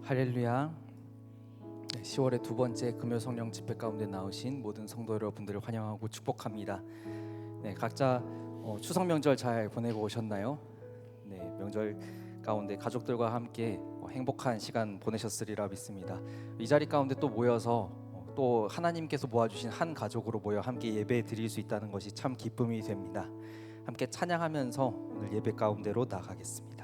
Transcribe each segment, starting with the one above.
할렐루야. 10월의 두 번째 금요 성령 집회 가운데 나오신 모든 성도 여러분들을 환영하고 축복합니다. 각자 추석 명절 잘 보내고 오셨나요? 명절 가운데 가족들과 함께 행복한 시간 보내셨으리라 믿습니다. 이 자리 가운데 또 모여서 또 하나님께서 모아주신 한 가족으로 모여 함께 예배 드릴 수 있다는 것이 참 기쁨이 됩니다. 함께 찬양하면서 오늘 예배 가운데로 나가겠습니다.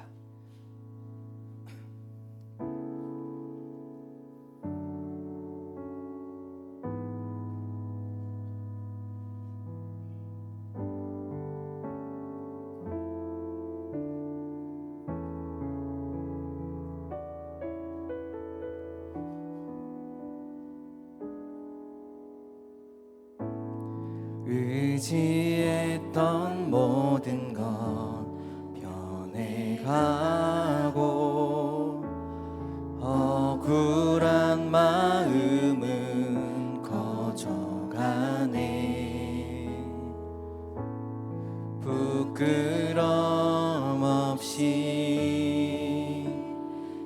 의지했던 모든 것 변해가고 억울한 마음은 커져가네. 부끄럼 없이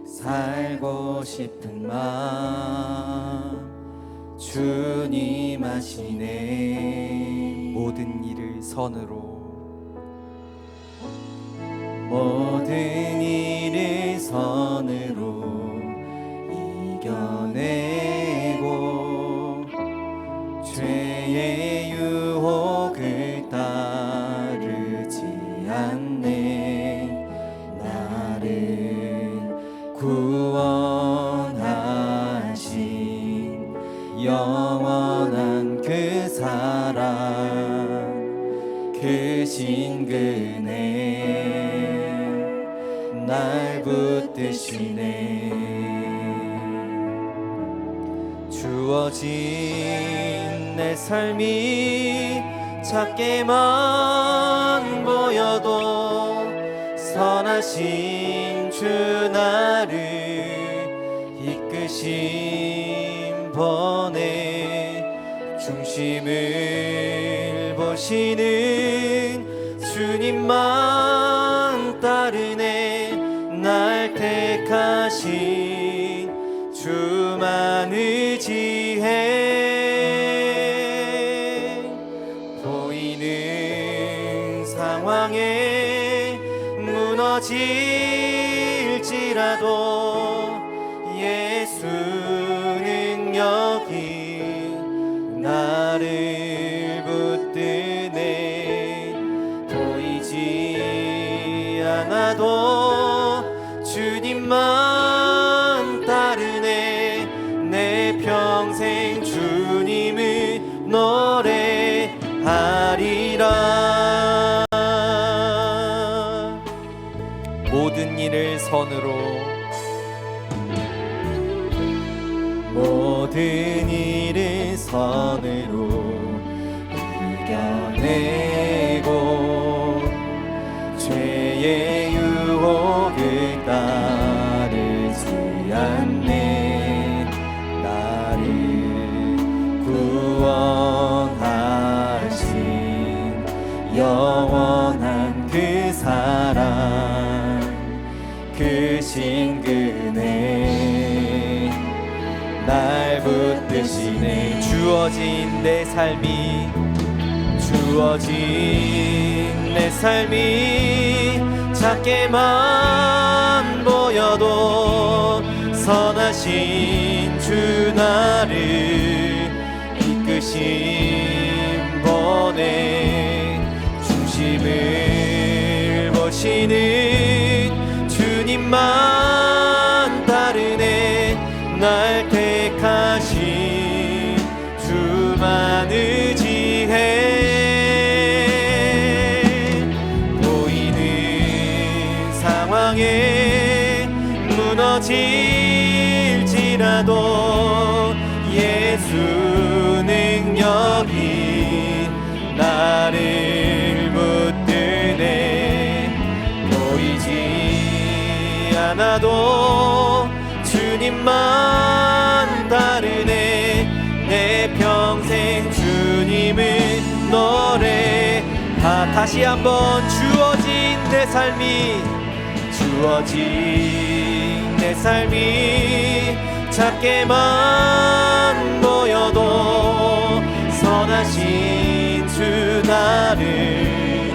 살고 싶은 마음 주님 아시네. 모든 일을 선으로 이겨내고 죄의 유혹을 따르지 않네. 나를 구원하신 영원한 그 사랑 그 신그네 날 붙드시네. 주어진 내 삶이 작게만 보여도 선하신 주 나를 이끄신 번에 중심을 보시는 주님만 따르네. 날 택하신 주만 의지해. 보이는 상황에 무너질지라도 예수 능력이 나를 붙드네. 보이지 않아도 주님만 따르네. 내 평생 주님을 노래하리라. 모든 일을 선으로 모든 일을 선으로 이겨내고 죄의 유혹을 따르지 않네. 나를 구원하신 영원한 그 사랑 그 신그네 날 붙드시네. 주어진 내 삶이 작게만 보여도 선하신 주 나를 이끄신 번에 중심을 보시는 주님만 따르네. 날 택하신 주만 의지해. 보이는 상황에 무너질지라도 예수 능력이 나를 붙드네. 보이지 않아도 주님만 따르네. 내 평생 주님을 노래하. 다시 한번 주어진 내 삶이 작게만 보여도 선하신 주 나를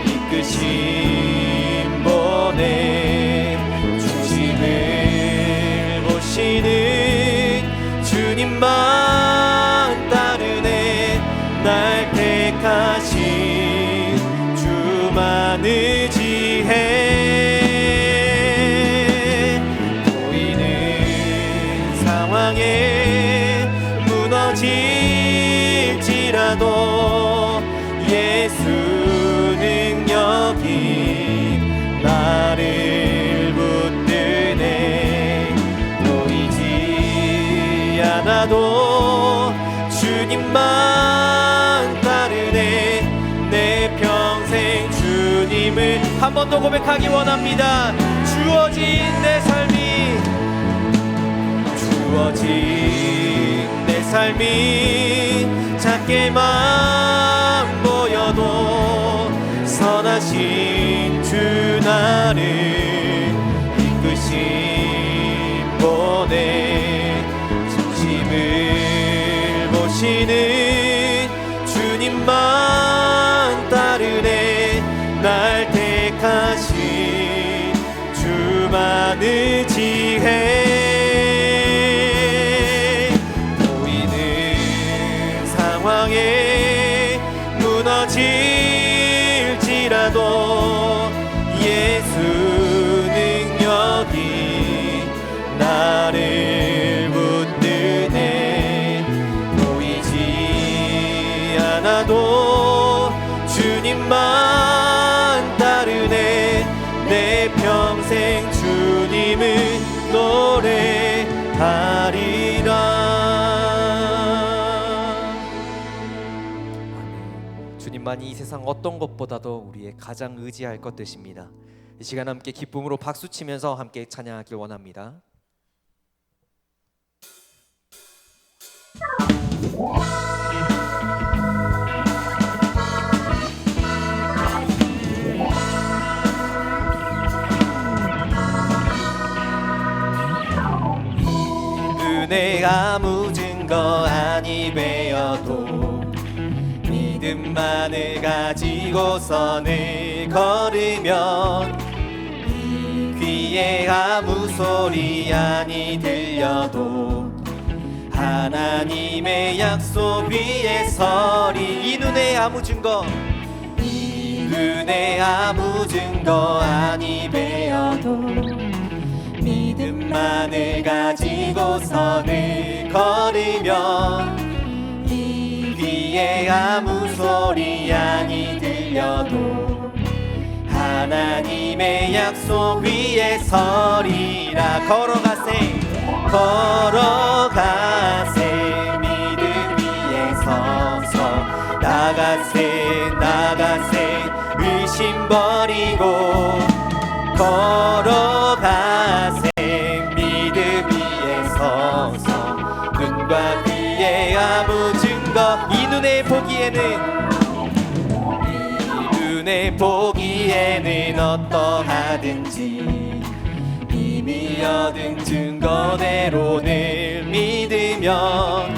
이끄신 분의 중심을 보시는 주님만 따르네. 날 택하신 주만 의지해. 보이는 상황에 무너질지라도 예수 능력이 나를 붙드네. 보이지 않아도 주님만 따르네. 내 평생 주님을 한 번 더 고백하기 원합니다. 주어진 내 삶이 작게만 보여도 선하신 주 나를 이끄신 분의 중심을 보시는 주님만 따르네. 날 택하신 주만 의지해. 무너질지라도 예수 능력이 나를 붙드네. 보이지 않아도 주님만 따르네. 내 평생 주님을 노래하리라. 주님만이 이 세상 어떤 것보다도 우리의 가장 의지할 것 되십니다. 이 시간 함께 기쁨으로 박수치면서 함께 찬양하길 원합니다. 은혜 아무 증거 아니 되어도 믿음만을 가지고선을 걸으면 귀에 아무 소리 아니 들려도 하나님의 약속 위에 서리. 이 눈에 아무 증거, 이 눈에 아무 증거 아니 되어도 믿음만을 가지고선을 걸으면 귀에 아무 소리 아니 들려도 하나님의 약속 위에 서리라. 걸어가세 믿음 위에 서서 나가세 의심 버리고 걸어가세 믿음 위에 서서 눈과 귀에 아무 증거. 이 눈에 보기에는 어떠하든지 이미 얻은 증거대로를 믿으면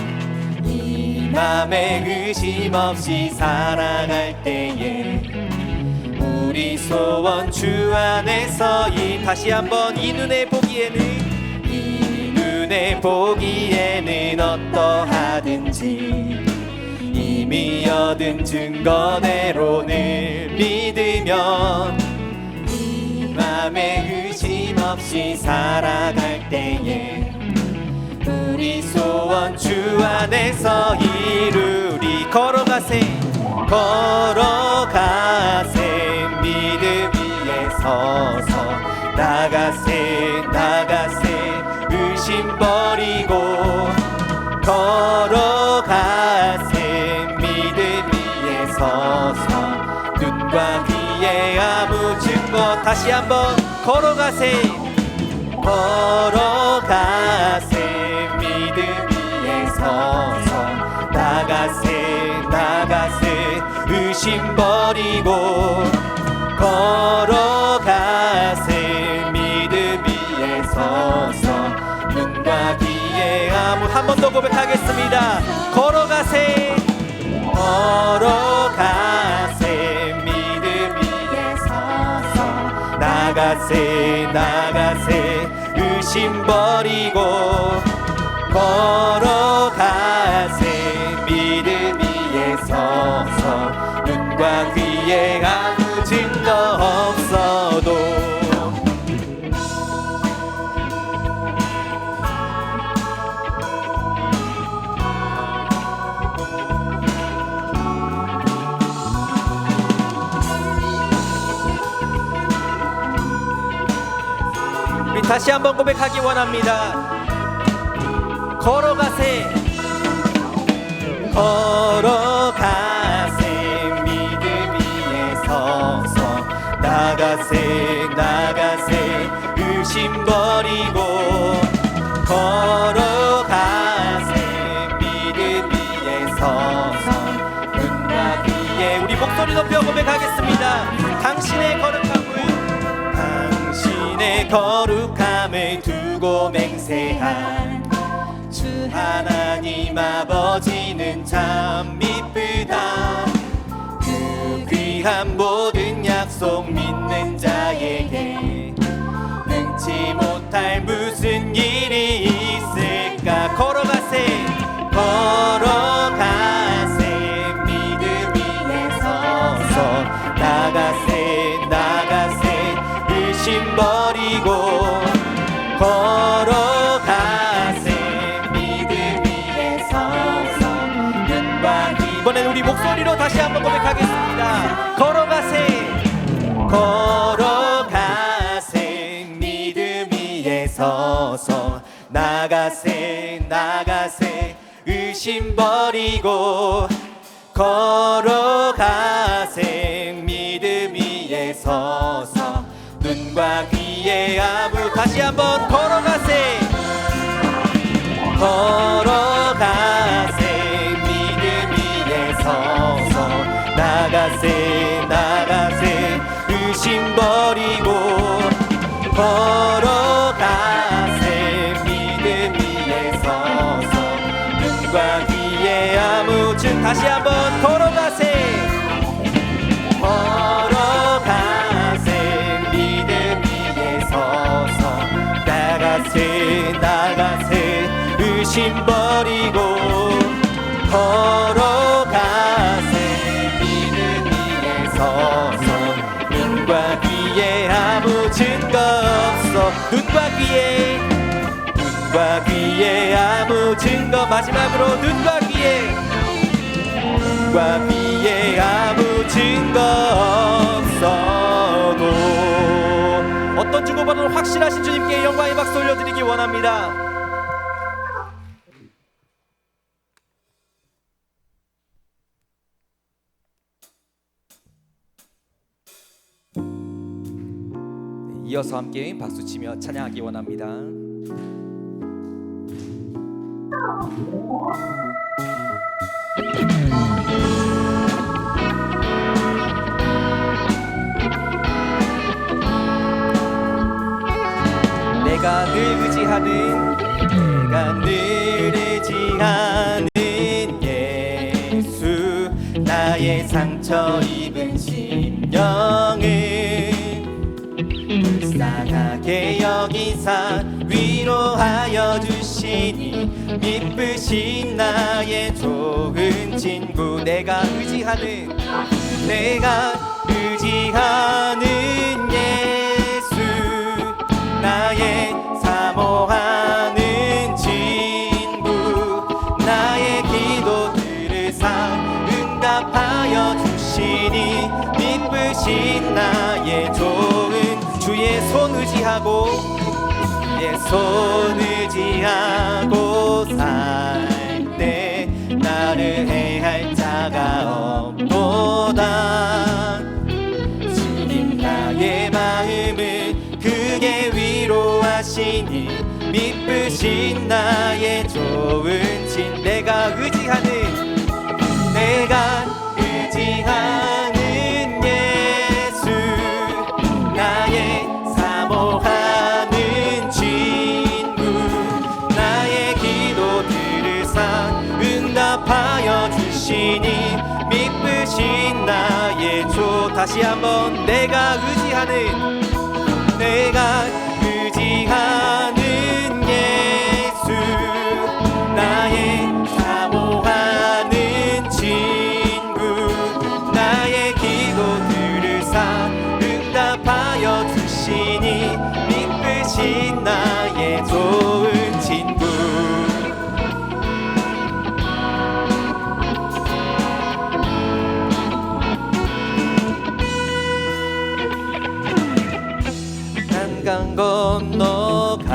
이 맘에 의심 없이 살아갈 때에 우리 소원 주 안에서 다시 한번 이 눈에 보기에는 어떠하든지 이미 얻은 증거대로를 믿으면 이 맘에 의심 없이 살아갈 때에 우리 소원 주 안에서 이루리. 걸어가세 믿음 위에 서서 나가세 의심 버리고 걸어가세 믿음 위에 서서 눈과 귀에 아무 증거. 다시 한번 걸어가세 믿음 위에 서서 나가세 의심 버리고 걸어가세 믿음 위에 서서 눈과 귀에 고백하겠습니다. 걸어가세 걸어가세 믿음 위에 서서 나가세 나가세 의심 버리고 걸어가세 믿음 위에 서서 눈과 귀에 아무 증거 없어도 우리 다시 한번 고백하기 원합니다. 걸어가세 걸어가세 믿음 위에 서서 나가세 나가세 의심 버리고 걸어가세 믿음 위에 서서 눈과 귀에 우리 목소리 높여 고백하겠습니다. 당신의 거룩함을 두고 맹세한 주 하나님 아버지는 참 미쁘다. 그 귀한 모든 약속 믿는 자에게 능치 못할 무슨 일이 있을까. 걸어가세 걸어가세 믿음 위에 서서 나가세 나가세 의심 버리고 걸어가세 믿음 위에 서서 눈과 귀 이번엔 우리 목소리로 다시 한번 고백하겠습니다. 걸어가세 걸어가세 믿음 위에 서서 나가세 나가세 의심 버리고 걸어가세 믿음 위에 서서 눈과 귀에 아무 다시 한번 걸어가세 걸어가세 믿음 위에 서서 나가세 나가세 의심 버리고 걸어가세 믿음 위에 서서 눈과 귀에 아무 증 다시 한번 걸어가세 나가세 의심 버리고 걸어가세 믿음 위에 서서 눈과 귀에 아무 증거 없어 눈과 귀에 아무 증거 마지막으로 눈과 귀에 아무 증거 없어도 어떤 증거보다도 확실하신 주님께 영광의 박수 올려드리기 원합니다. 이어서 함께 박수치며 찬양하기 원합니다. 내가 늘 의지하는 예수 나의 상처 입은 심령을 불쌍하게 여기사 위로하여 주시니 미쁘신 나의 좋은 친구 내가 의지하는 예수 나의 사모하는 친구 나의 기도들을 응답하여 주시니 미쁘신 나의 좋은 주의 손 의지하고 살 때 나를 해할 자가 없도다. 주님 나의 마음을 크게 위로하시니 미쁘신 나의 좋은 친 내가 의지하는 예수 나의 사모하는 친구 나의 기도들을 줘. 다시 한번 내가 의지하는 예수, 나의 사모하는 친구, 나의 기도들을 응답하여 주시니 믿으신 나의 좋은 친구. 한강 건너가며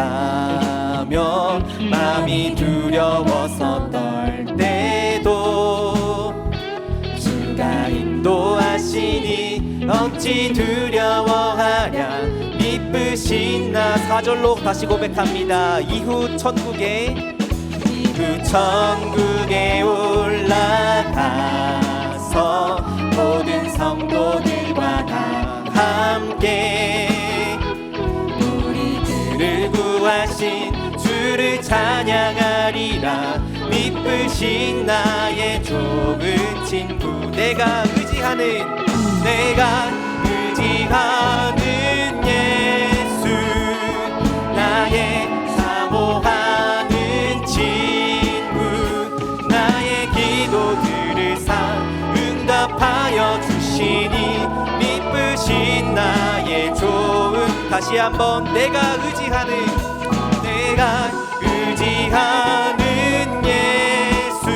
마음이 두려워서 떨 때도 주가 인도하시니 어찌 두려워하랴. 미쁘신 나. 4절로 다시 고백합니다. 이후 천국에 올라가서 모든 성도들과 다 함께 우리들을 구하신 주를 찬양하리라. 미쁘신 나의 좋은 친구, 내가 의지하는 예수, 나의 사모하는 친구, 나의 기도들을 응답하여 주시니 미쁘신 나의 좋은. 다시 한번 내가 의지하는 예수,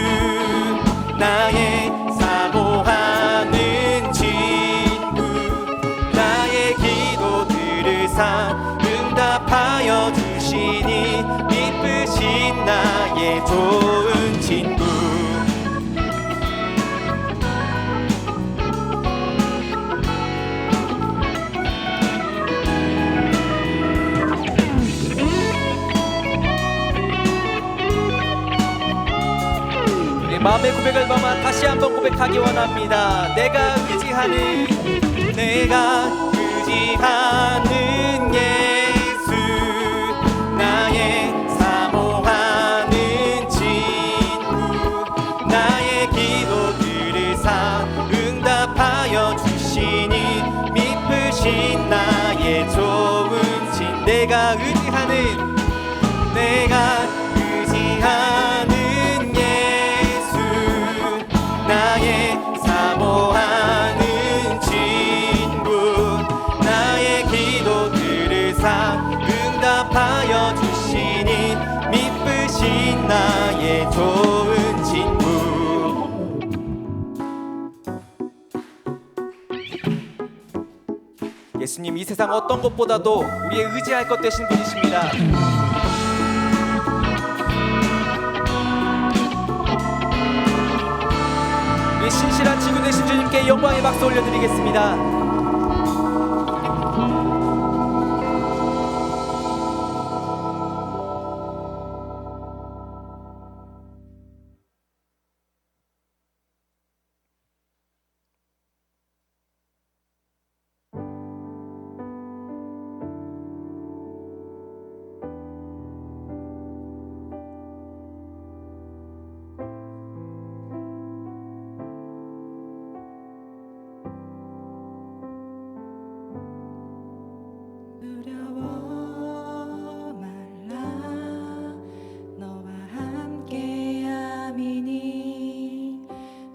나의 사모하는 친구, 나의 기도들을 응답하여 주시니 미쁘신 나의 좋은 친구. 마음의 고백을 담아 다시 한번 고백하기 원합니다. 내가 의지하는 예수, 나의 사모하는 친구, 나의 기도들을 응답하여 주시니 미쁘신 나의 좋은 친. 내가 의지하는 나의 사모하는 친구, 나의 기도들을 응답하여 주시니 미쁘신 나의 좋은 친구. 예수님, 이 세상 어떤 것보다도 우리의 의지할 것 되신 분이십니다. 신실한 친구 되신 주님께 영광의 박수 올려드리겠습니다.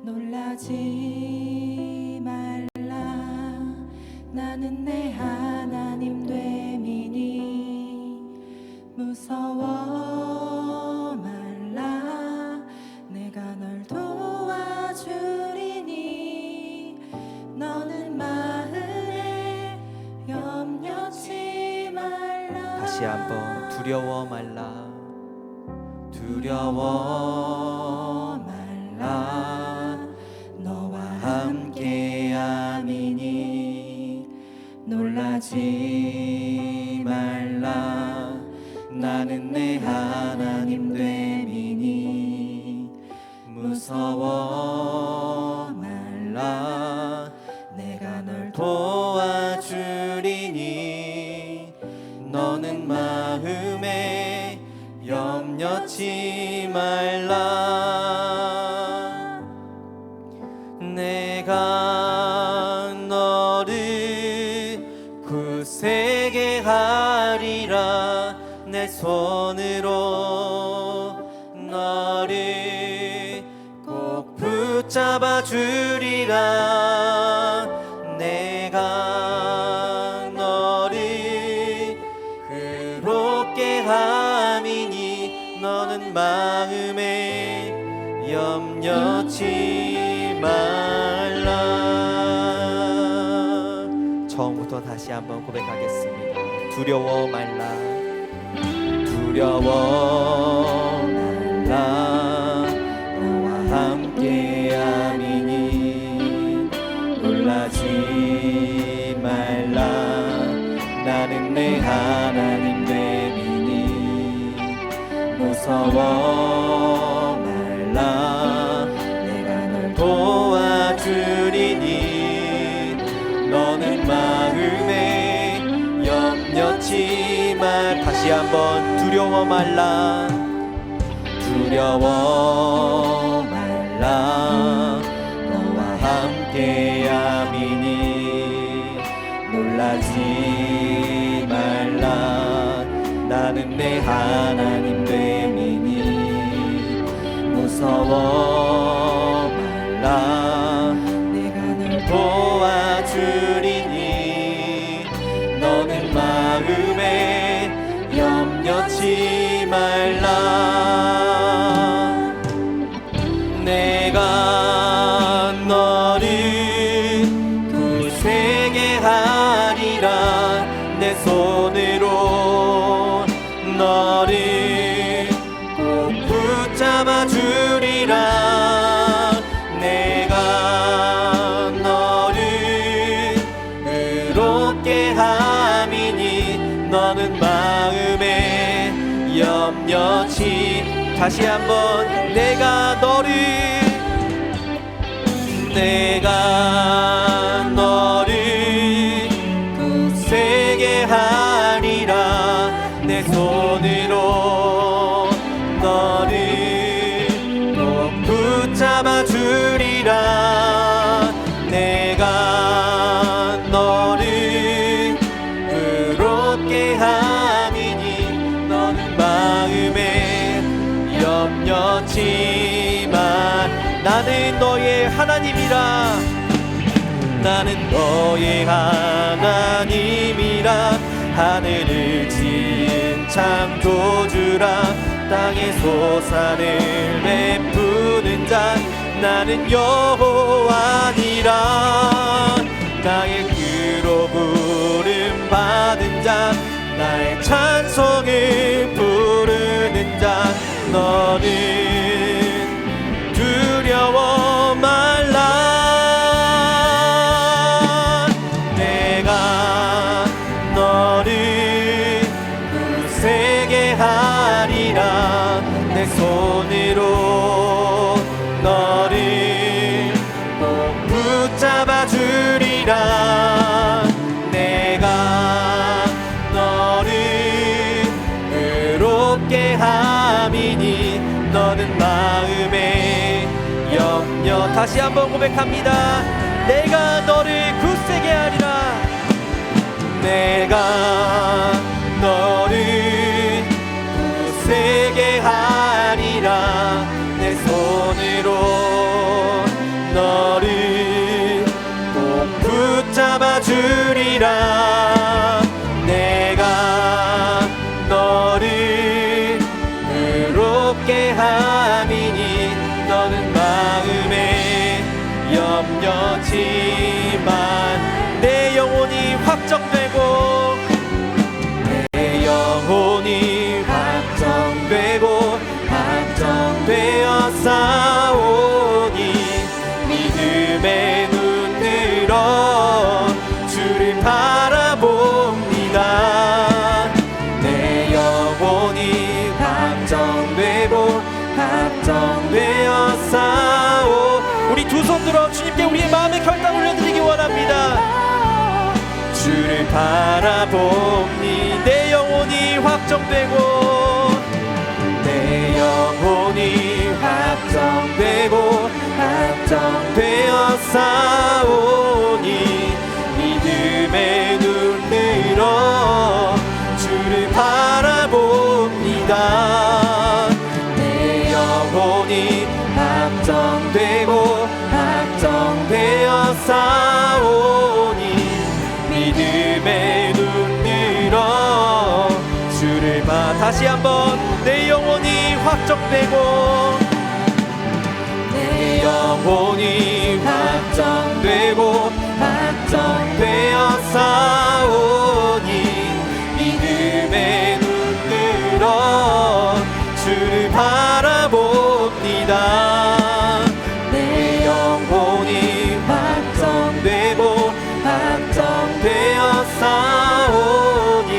놀라지 말라. 나는 내 하나님 됨이니 무서워 말라. 내가 널 도와주리니 너는 마음에 염려치 말라. 다시 한번 두려워 말라. 함께함이니 놀라지 말라. 나는 내 하나님 됨이니 무서워 말라. 내가 널 도와주리니 너는 마음에 염려치 말라. 내가 손으로 너를 꼭 붙잡아 주리라. 내가 너를 그롭게 함이니 너는 마음에 염려치 말라. 처음부터 다시 한번 고백하겠습니다. 두려워 말라. 두려워 말라. 너와 함께함이니 놀라지 말라. 나는 내 하나님 됨이니 무서워 말라. 내가 널 도와주리니 너는 마음에 염려치 말. 다시 한번 두려워 말라. 두려워 말라. 너와 함께함이니 놀라지 말라. 나는 내 하나님 됨이니 무서워 말라. 내가 널 도와주리니 너는 마음에 염려치 말라. 내가 너를 굳세게 하리라. 내 손으로 너를 꼭 붙잡아 주리라. 내가 너를 의롭게 함이니 너는 마음에 염려치. 다시 한번 내가 너를 굳세게 하리라. 내 손으로 너를 꼭 붙잡아 주리라. 내가 너를 의롭게 함이니 너는 마음에 염려치 마. 나는 너의 하나님이라. 나는 너의 하나님이라. 하늘을 지은 창조주라. 땅의 소산을 베푸는 자. 나는 여호와니라. 나의 귀로 부름 받은 자. 나의 찬송을 부르는 자. 너는 두려워 말라. 내가 너를 굳세게 하리라. 내 손으로 너를 꼭 붙잡아 주리라. 내가 너를 의롭게 함이니 너는 마음에 염려. 다시 한번 고백합니다. 내가 너를 굳세게 하리라. 내가 너를 굳세게 하리라. 내 손으로 너를 꼭 붙잡아 주리라. 내가 너를 의롭게 함이니 너는 마음에 염려치만. 내 영혼이 확정되고 내 영혼이 확정되고 확정되어 싸우니 믿음의 눈 들어 주를 바라봅니다. 내 영혼이 확정되고 확정되어 싸우. 우리 두 손 들어 주님께 우리의 마음의 결단 올려드리기 원합니다. 주를 바라봅니. 내 영혼이 확정되고 내 영혼이 확정되고 확정되어 싸우니 믿음의 눈 들어 주를 바라봅니다. 확정되고 내 영혼이 확정되고 확정되어 싸우니 믿음의 눈 들어 주를 바라봅니다. 내 영혼이 확정되고 확정되어 싸우니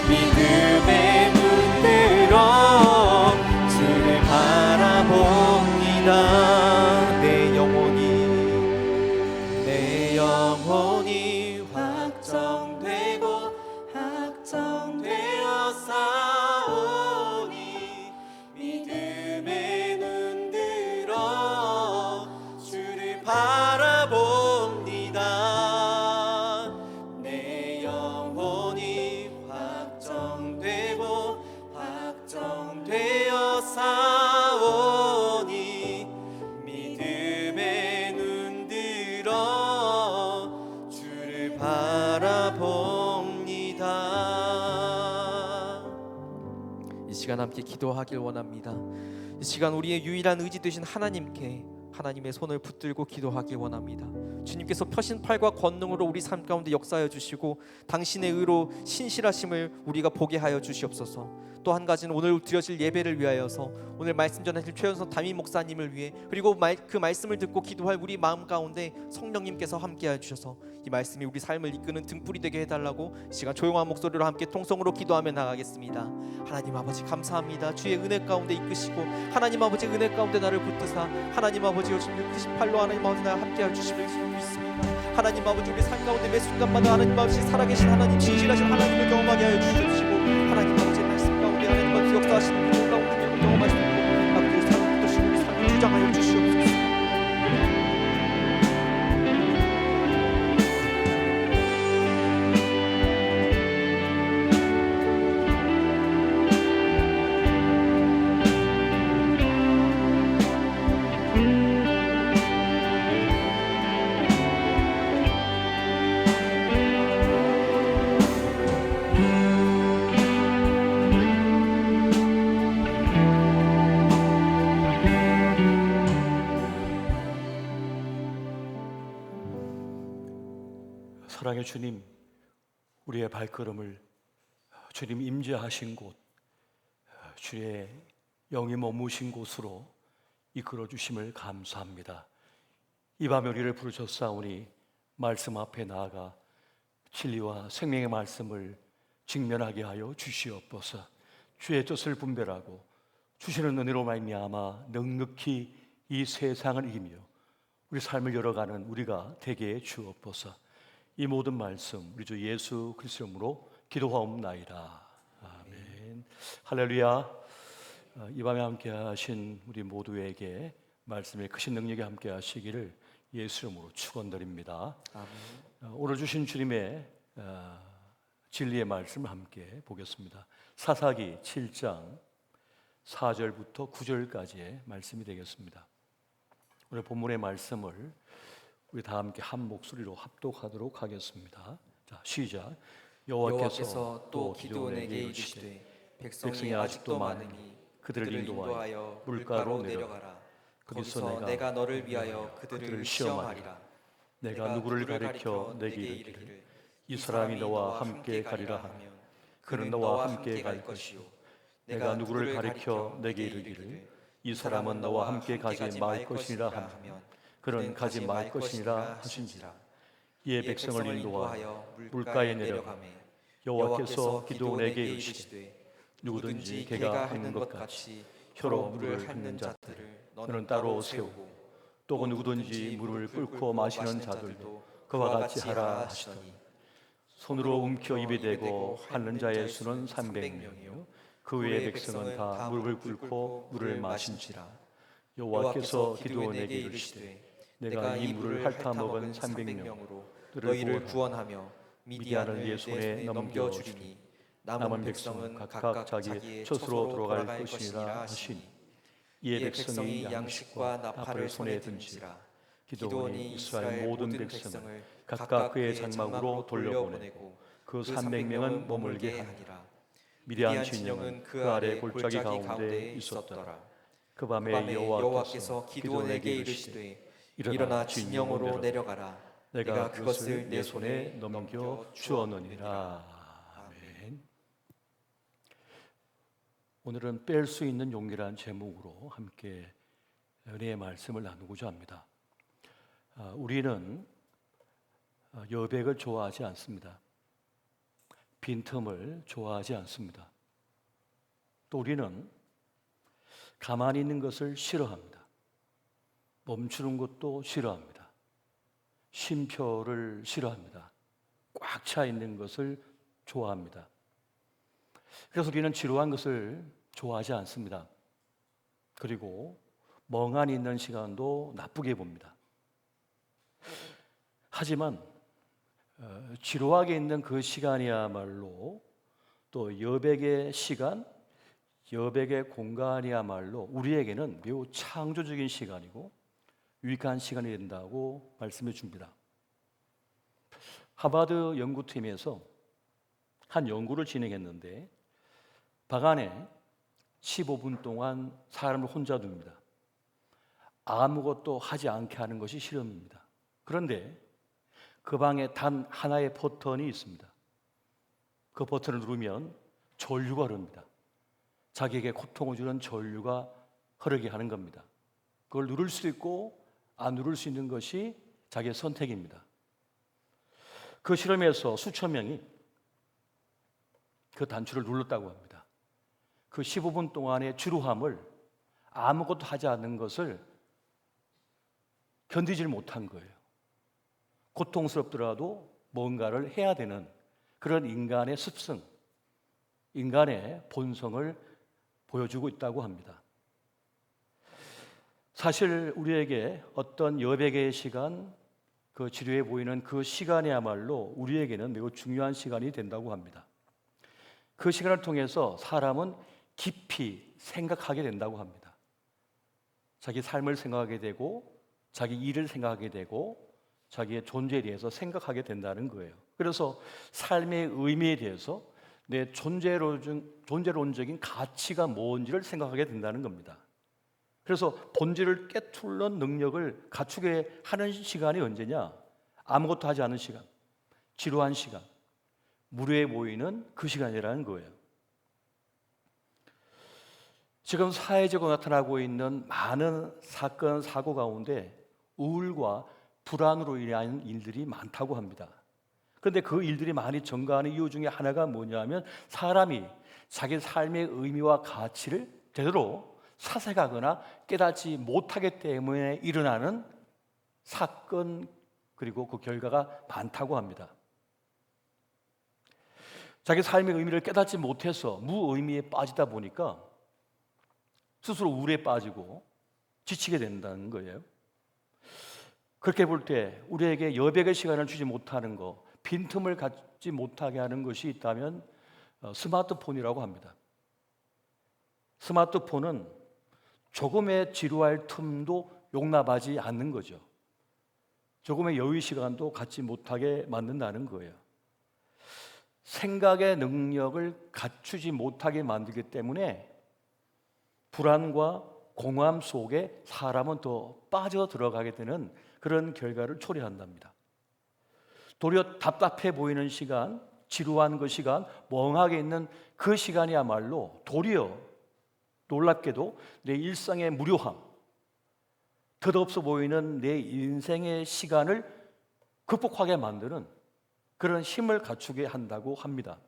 믿음의 눈 들어 주를 바라봅니다. 내 영혼이 확정되고 확정되어 싸우니 믿음의 눈 들어 주를 바라봅니다. 내 영혼이 확정되고 확정되어 싸우니 믿음의 눈 들어 주를 바라봅니다. 이 시간 함께 기도하길 원합니다. 이 시간 우리의 유일한 의지 되신 하나님께 하나님의 손을 붙들고 기도하길 원합니다. 주님께서 펴신 팔과 권능으로 우리 삶 가운데 역사하여 주시고 당신의 의로 신실하심을 우리가 보게 하여 주시옵소서. 또 한 가지는 오늘 드려질 예배를 위하여서 오늘 말씀 전하실 최연석 담임 목사님을 위해 그리고 그 말씀을 듣고 기도할 우리 마음 가운데 성령님께서 함께하여 주셔서 이 말씀이 우리 삶을 이끄는 등불이 되게 해달라고 시간 조용한 목소리로 함께 통성으로 기도하며 나가겠습니다. 하나님 아버지 감사합니다. 주의 은혜 가운데 이끄시고 하나님 아버지 은혜 가운데 나를 붙드사 하나님 아버지 요즘 그 팔로 하나님 아버지 나와 함께하여 주심을 믿습니다. 하나님 아버지 우리 삶 가운데 매 순간마다 하나님 아버지 살아계신 하나님 진실하신 하나님을 경험하게 하여 주시옵시고 하나님 아버지 말씀 가운데 하나님 아버지 역사하시는 놀라운 능력을 경험하시고 아버지 삶을 붙드시고 우리 삶을 주장하여 주시옵소서. 사랑의 주님, 우리의 발걸음을 주님 임재하신 곳, 주의 영이 머무신 곳으로 이끌어 주심을 감사합니다. 이 밤에 우리를 부르셨사오니 말씀 앞에 나아가 진리와 생명의 말씀을 직면하게 하여 주시옵소서. 주의 뜻을 분별하고 주시는 은혜로 말미암아 넉넉히 이 세상을 이기며 우리 삶을 열어가는 우리가 되게 해 주옵소서. 이 모든 말씀 우리 주 예수 그리스도 이름으로 기도하옵나이다. 아멘. 할렐루야. 이 밤에 함께 하신 우리 모두에게 말씀의 크신 능력이 함께 하시기를 예수 이름으로 축원드립니다. 아멘. 오늘 주신 주님의 진리의 말씀을 함께 보겠습니다. 사사기 7장 4절부터 9절까지의 말씀이 되겠습니다. 오늘 본문의 말씀을 우리 다 함께 한 목소리로 합독하도록 하겠습니다. 자, 시작. 여호와께서 또 기드온에게 이르시되 백성이 아직도 많으니 그들을 인도하여 물가로 내려가라. 거기서 내가 너를 위하여 그들을 시험하리라. 내가 누구를 가리켜 내게 이르기를 이 사람이 너와 함께 가리라 하면 그는 너와 함께 갈 것이요 내가 누구를 가리켜 내게 이르기를 이 사람은 너와 함께 가지 말 것이니라 하면 그는 가지 말 것이니라 하신지라. 이에 백성을 인도하여 물가에 내려가매 여호와께서 기드온에게 이르시되 누구든지 개가 하는 것 같이 혀로 물을 핥는 자들을 너는 따로 세우고 또 누구든지 물을 끓고 마시는 자들도 그와 같이 하라 하시더니 손으로 움켜 입에 대고 핥는 자의 수는 300명이요 그 외의 백성은 다 물을 끓고 물을 마신지라. 여호와께서 기드온에게 이르시되 내가 이 물을 핥아 먹은 300명으로 너희를 구원하며 미디안을 네 손에 넘겨주리니 남은 백성은 각각 자기 처소로 돌아갈 것이니라 하시니 이에 백성이 양식과 나팔을 손에 든지라. 기드온이 이스라엘 모든 백성을 각각 그의 장막으로 돌려보내고 그 300명은 머물게 하니라. 미디안 진영은 그 아래 골짜기 가운데 있었더라. 그 밤에 여호와께서 기드온에게 이르시되 일어나 진영으로 내려가라. 내가 그것을 내 손에 넘겨 주었느니라. 아멘. 오늘은 뺄 수 있는 용기라는 제목으로 함께 은혜의 말씀을 나누고자 합니다. 우리는 여백을 좋아하지 않습니다. 빈틈을 좋아하지 않습니다. 또 우리는 가만히 있는 것을 싫어합니다. 멈추는 것도 싫어합니다. 쉼표를 싫어합니다. 꽉 차 있는 것을 좋아합니다. 그래서 우리는 지루한 것을 좋아하지 않습니다. 그리고 멍하니 있는 시간도 나쁘게 봅니다. 하지만 지루하게 있는 그 시간이야말로 또 여백의 시간, 여백의 공간이야말로 우리에게는 매우 창조적인 시간이고 유익한 시간이 된다고 말씀해 줍니다. 하버드 연구팀에서 한 연구를 진행했는데 방 안에 15분 동안 사람을 혼자 둡니다. 아무것도 하지 않게 하는 것이 실험입니다. 그런데 그 방에 단 하나의 버튼이 있습니다. 그 버튼을 누르면 전류가 흐릅니다. 자기에게 고통을 주는 전류가 흐르게 하는 겁니다. 그걸 누를 수 있고 안 누를 수 있는 것이 자기의 선택입니다. 그 실험에서 수천 명이 그 단추를 눌렀다고 합니다. 그 15분 동안의 지루함을 아무것도 하지 않는 것을 견디질 못한 거예요. 고통스럽더라도 뭔가를 해야 되는 그런 인간의 습성, 인간의 본성을 보여주고 있다고 합니다. 사실 우리에게 어떤 여백의 시간, 그 지루해 보이는 그 시간이야말로 우리에게는 매우 중요한 시간이 된다고 합니다. 그 시간을 통해서 사람은 깊이 생각하게 된다고 합니다. 자기 삶을 생각하게 되고 자기 일을 생각하게 되고 자기의 존재에 대해서 생각하게 된다는 거예요. 그래서 삶의 의미에 대해서 내 존재론적인 가치가 뭔지를 생각하게 된다는 겁니다. 그래서 본질을 깨뚫는 능력을 갖추게 하는 시간이 언제냐? 아무것도 하지 않은 시간, 지루한 시간, 무료해 보이는 그 시간이라는 거예요. 지금 사회적으로 나타나고 있는 많은 사건, 사고 가운데 우울과 불안으로 인한 일들이 많다고 합니다. 그런데 그 일들이 많이 증가하는 이유 중에 하나가 뭐냐면 사람이 자기 삶의 의미와 가치를 제대로 사색하거나 깨닫지 못하기 때문에 일어나는 사건 그리고 그 결과가 많다고 합니다. 자기 삶의 의미를 깨닫지 못해서 무의미에 빠지다 보니까 스스로 우울에 빠지고 지치게 된다는 거예요. 그렇게 볼 때 우리에게 여백의 시간을 주지 못하는 것, 빈틈을 갖지 못하게 하는 것이 있다면 스마트폰이라고 합니다. 스마트폰은 조금의 지루할 틈도 용납하지 않는 거죠. 조금의 여유 시간도 갖지 못하게 만든다는 거예요. 생각의 능력을 갖추지 못하게 만들기 때문에 불안과 공허함 속에 사람은 더 빠져 들어가게 되는 그런 결과를 초래한답니다. 도리어 답답해 보이는 시간, 지루한 그 시간, 멍하게 있는 그 시간이야말로 도리어 놀랍게도 내 일상의 무료함, 덧없어 보이는 내 인생의 시간을 극복하게 만드는 그런 힘을 갖추게 한다고 합니다.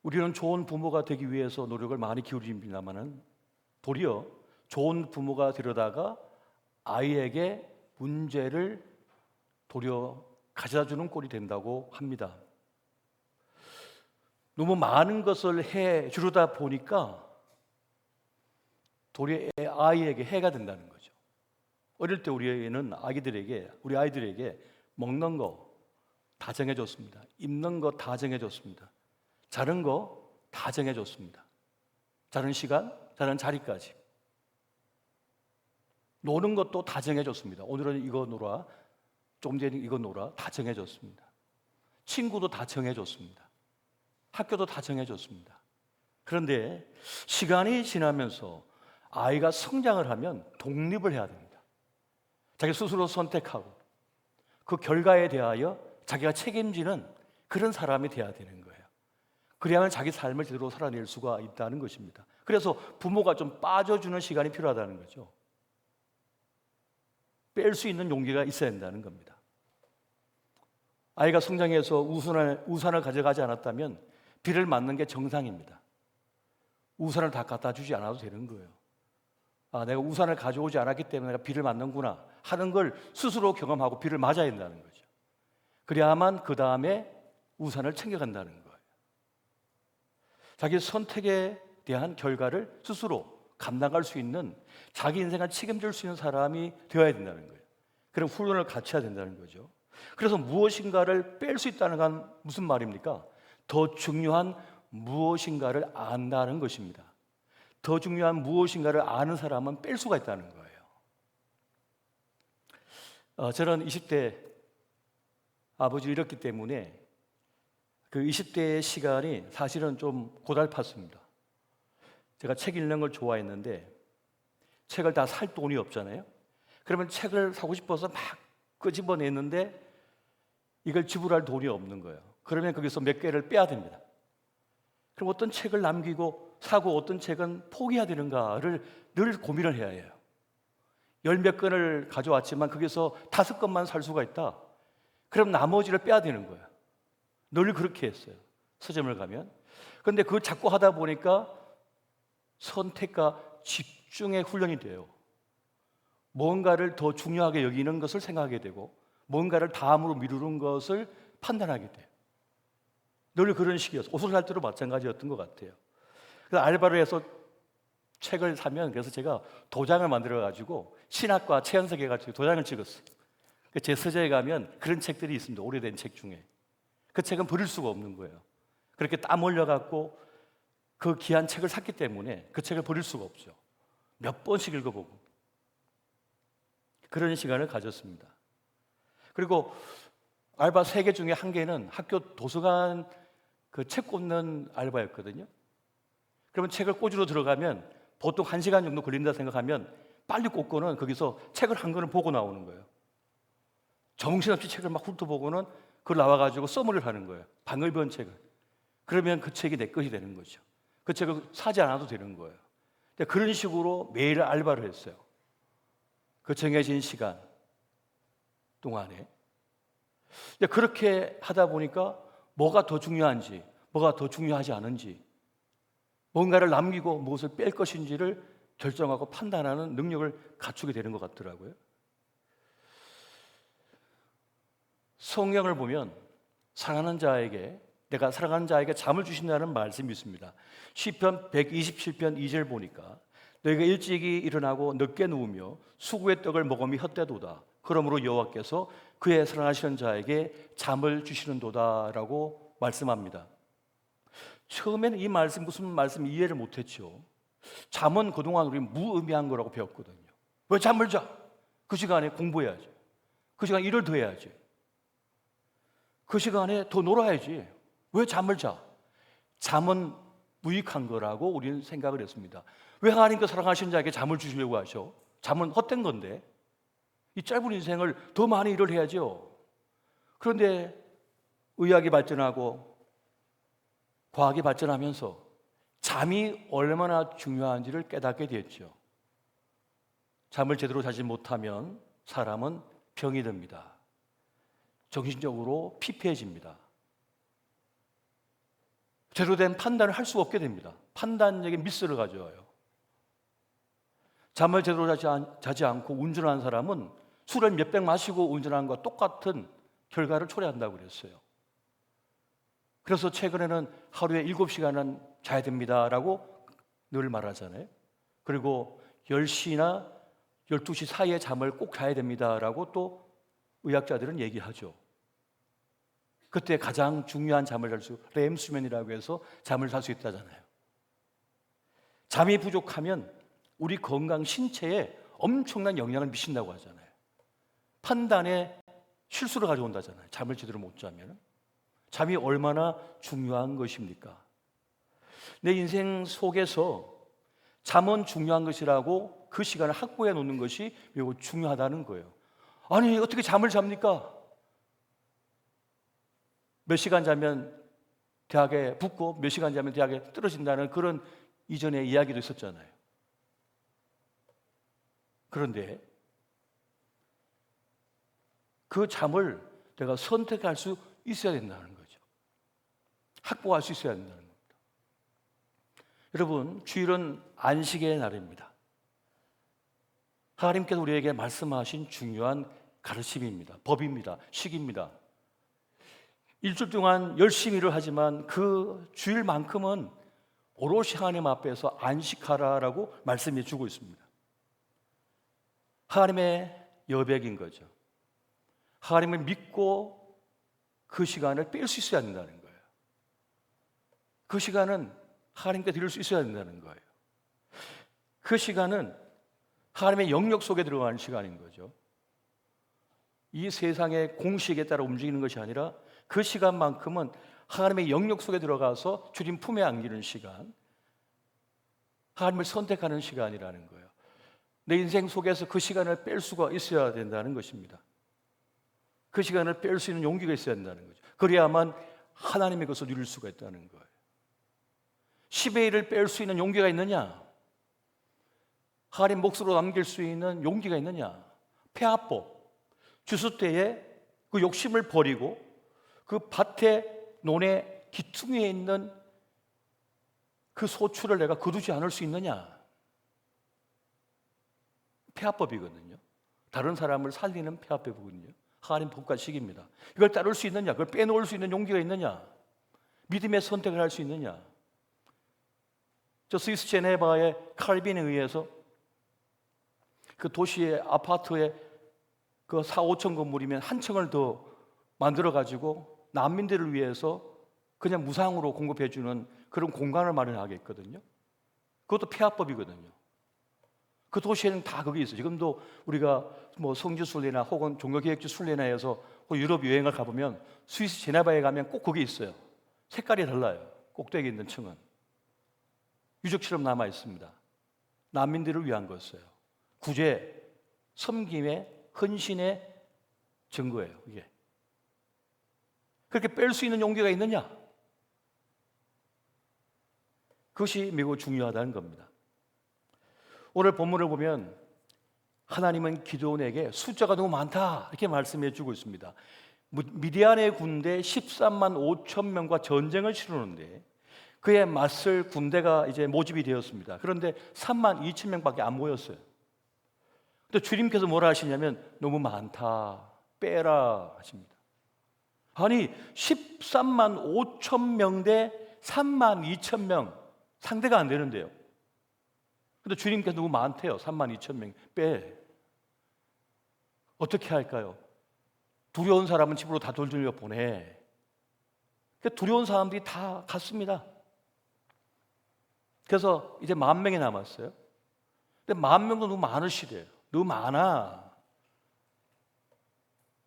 우리는 좋은 부모가 되기 위해서 노력을 많이 기울입니다만은 도리어 좋은 부모가 되려다가 아이에게 문제를 도리어 가져다주는 꼴이 된다고 합니다. 너무 많은 것을 해 주려다 보니까 도리어 아이에게 해가 된다는 거죠. 어릴 때 우리 아이들에게 먹는 거 다 정해줬습니다. 입는 거 다 정해줬습니다. 자는 거 다 정해줬습니다. 자는 시간, 자는 자리까지. 노는 것도 다 정해줬습니다. 오늘은 이거 놀아, 조금 전에 이거 놀아 다 정해졌습니다. 친구도 다 정해졌습니다. 학교도 다 정해졌습니다. 그런데 시간이 지나면서 아이가 성장을 하면 독립을 해야 됩니다. 자기 스스로 선택하고 그 결과에 대하여 자기가 책임지는 그런 사람이 돼야 되는 거예요. 그래야만 자기 삶을 제대로 살아낼 수가 있다는 것입니다. 그래서 부모가 좀 빠져주는 시간이 필요하다는 거죠. 뺄 수 있는 용기가 있어야 된다는 겁니다. 아이가 성장해서 우산을 가져가지 않았다면 비를 맞는 게 정상입니다. 우산을 다 갖다 주지 않아도 되는 거예요. 아, 내가 우산을 가져오지 않았기 때문에 내가 비를 맞는구나 하는 걸 스스로 경험하고 비를 맞아야 된다는 거죠. 그래야만 그 다음에 우산을 챙겨간다는 거예요. 자기 선택에 대한 결과를 스스로 감당할 수 있는, 자기 인생을 책임질 수 있는 사람이 되어야 된다는 거예요. 그런 훈련을 갖춰야 된다는 거죠. 그래서 무엇인가를 뺄 수 있다는 건 무슨 말입니까? 더 중요한 무엇인가를 안다는 것입니다. 더 중요한 무엇인가를 아는 사람은 뺄 수가 있다는 거예요. 저는 20대 아버지를 잃었기 때문에 그 20대의 시간이 사실은 좀 고달팠습니다. 제가 책 읽는 걸 좋아했는데 책을 다 살 돈이 없잖아요. 그러면 책을 사고 싶어서 막 끄집어냈는데 이걸 지불할 돈이 없는 거예요. 그러면 거기서 몇 개를 빼야 됩니다. 그럼 어떤 책을 남기고 사고 어떤 책은 포기해야 되는가를 늘 고민을 해야 해요. 10몇 권을 가져왔지만 거기서 5권만 살 수가 있다. 그럼 나머지를 빼야 되는 거예요. 늘 그렇게 했어요. 서점을 가면. 그런데 그걸 자꾸 하다 보니까 선택과 집중의 훈련이 돼요. 뭔가를 더 중요하게 여기는 것을 생각하게 되고 뭔가를 다음으로 미루는 것을 판단하게 돼요. 늘 그런 식이었어요. 옷을 살 때도 마찬가지였던 것 같아요. 그래서 알바를 해서 책을 사면 그래서 제가 도장을 만들어가지고 신학과 체연석해가지고 도장을 찍었어요. 제 서재에 가면 그런 책들이 있습니다. 오래된 책 중에. 그 책은 버릴 수가 없는 거예요. 그렇게 땀 흘려갖고 그 귀한 책을 샀기 때문에 그 책을 버릴 수가 없죠. 몇 번씩 읽어보고 그런 시간을 가졌습니다. 그리고 알바 3개 중에 1개는 학교 도서관 그 책 꽂는 알바였거든요. 그러면 책을 꽂으러 들어가면 보통 1시간 정도 걸린다 생각하면 빨리 꽂고는 거기서 책을 한 권을 보고 나오는 거예요. 정신없이 책을 막 훑어보고는 그걸 나와가지고 써머리를 하는 거예요. 방을번 책을. 그러면 그 책이 내 것이 되는 거죠. 그 책을 사지 않아도 되는 거예요. 그런 식으로 매일 알바를 했어요. 그 정해진 시간 동안에. 그렇게 하다 보니까 뭐가 더 중요한지, 뭐가 더 중요하지 않은지, 뭔가를 남기고 무엇을 뺄 것인지를 결정하고 판단하는 능력을 갖추게 되는 것 같더라고요. 성경을 보면 사랑하는 자에게, 내가 사랑하는 자에게 잠을 주신다는 말씀이 있습니다. 시편 127편 2절 보니까 너희가 일찍이 일어나고 늦게 누우며 수구의 떡을 먹음이 헛되도다. 그러므로 여호와께서 그의 사랑하시는 자에게 잠을 주시는도다라고 말씀합니다. 처음에는 이 말씀 무슨 말씀 이해를 못했죠. 잠은 그동안 우리 무의미한 거라고 배웠거든요. 왜 잠을 자? 그 시간에 공부해야지. 그 시간에 일을 더 해야지. 그 시간에 더 놀아야지. 왜 잠을 자? 잠은 무익한 거라고 우리는 생각을 했습니다. 왜 하나님께 사랑하시는 자에게 잠을 주시려고 하셔? 잠은 헛된 건데. 이 짧은 인생을 더 많이 일을 해야죠. 그런데 의학이 발전하고 과학이 발전하면서 잠이 얼마나 중요한지를 깨닫게 됐죠. 잠을 제대로 자지 못하면 사람은 병이 듭니다. 정신적으로 피폐해집니다. 제대로 된 판단을 할 수 없게 됩니다. 판단력에 미스를 가져와요. 잠을 제대로 자지 않고 운전하는 사람은 술을 몇 병 마시고 운전하는 것과 똑같은 결과를 초래한다고 그랬어요. 그래서 최근에는 하루에 7시간은 자야 됩니다라고 늘 말하잖아요. 그리고 10시나 12시 사이에 잠을 꼭 자야 됩니다라고 또 의학자들은 얘기하죠. 그때 가장 중요한 잠을 잘 수, 렘 수면이라고 해서 잠을 잘 수 있다잖아요. 잠이 부족하면 우리 건강 신체에 엄청난 영향을 미친다고 하잖아요. 판단에 실수를 가져온다잖아요. 잠을 제대로 못 자면. 잠이 얼마나 중요한 것입니까? 내 인생 속에서 잠은 중요한 것이라고 그 시간을 확보해 놓는 것이 매우 중요하다는 거예요. 아니, 어떻게 잠을 잡니까? 몇 시간 자면 대학에 붙고 몇 시간 자면 대학에 떨어진다는 그런 이전의 이야기도 있었잖아요. 그런데 그 잠을 내가 선택할 수 있어야 된다는 거죠. 확보할 수 있어야 된다는 겁니다. 여러분, 주일은 안식의 날입니다. 하나님께서 우리에게 말씀하신 중요한 가르침입니다. 법입니다. 식입니다. 일주일 동안 열심히 일을 하지만 그 주일만큼은 오롯이 하나님 앞에서 안식하라라고 말씀해 주고 있습니다. 하나님의 여백인 거죠. 하나님을 믿고 그 시간을 뺄 수 있어야 된다는 거예요. 그 시간은 하나님께 드릴 수 있어야 된다는 거예요. 그 시간은 하나님의 영역 속에 들어가는 시간인 거죠. 이 세상의 공식에 따라 움직이는 것이 아니라 그 시간만큼은 하나님의 영역 속에 들어가서 주님 품에 안기는 시간, 하나님을 선택하는 시간이라는 거예요. 내 인생 속에서 그 시간을 뺄 수가 있어야 된다는 것입니다. 그 시간을 뺄 수 있는 용기가 있어야 된다는 거죠. 그래야만 하나님의 것을 누릴 수가 있다는 거예요. 10의 1을 뺄 수 있는 용기가 있느냐? 하나님 몫으로 남길 수 있는 용기가 있느냐? 폐하법, 주수 때에 그 욕심을 버리고 그 밭에 논의 기퉁에 있는 그 소출을 내가 거두지 않을 수 있느냐? 폐하법이거든요. 다른 사람을 살리는 폐하법이거든요. 하나님 법과 식입니다. 이걸 따를 수 있느냐? 그걸 빼놓을 수 있는 용기가 있느냐? 믿음의 선택을 할 수 있느냐? 저 스위스 제네바의 칼빈에 의해서 그 도시의 아파트에 그 4, 5층 건물이면 한 층을 더 만들어 가지고 난민들을 위해서 그냥 무상으로 공급해 주는 그런 공간을 마련하겠거든요. 그것도 폐하법이거든요. 그 도시에는 다 그게 있어요. 지금도 우리가 뭐 성지 순례나 혹은 종교개혁주 순례나에서 유럽 여행을 가보면 스위스 제네바에 가면 꼭 그게 있어요. 색깔이 달라요. 꼭대기에 있는 층은 유적처럼 남아 있습니다. 난민들을 위한 거였어요. 구제, 섬김의 헌신의 증거예요. 이게 그렇게 뺄 수 있는 용기가 있느냐? 그것이 매우 중요하다는 겁니다. 오늘 본문을 보면 하나님은 기드온에게 숫자가 너무 많다 이렇게 말씀해 주고 있습니다. 미디안의 군대 13만 5천 명과 전쟁을 치르는데 그에 맞설 군대가 이제 모집이 되었습니다. 그런데 3만 2천 명밖에 안 모였어요. 근데 주님께서 뭐라 하시냐면 너무 많다 빼라 하십니다. 아니 13만 5천 명 대 3만 2천 명 상대가 안 되는데요. 근데 주님께서 너무 많대요. 3만 2천 명 빼. 어떻게 할까요? 두려운 사람은 집으로 다 돌려 보내. 두려운 사람들이 다 갔습니다. 그래서 이제 10,000명이 남았어요. 근데 10,000명도 너무 많으시대요. 너무 많아.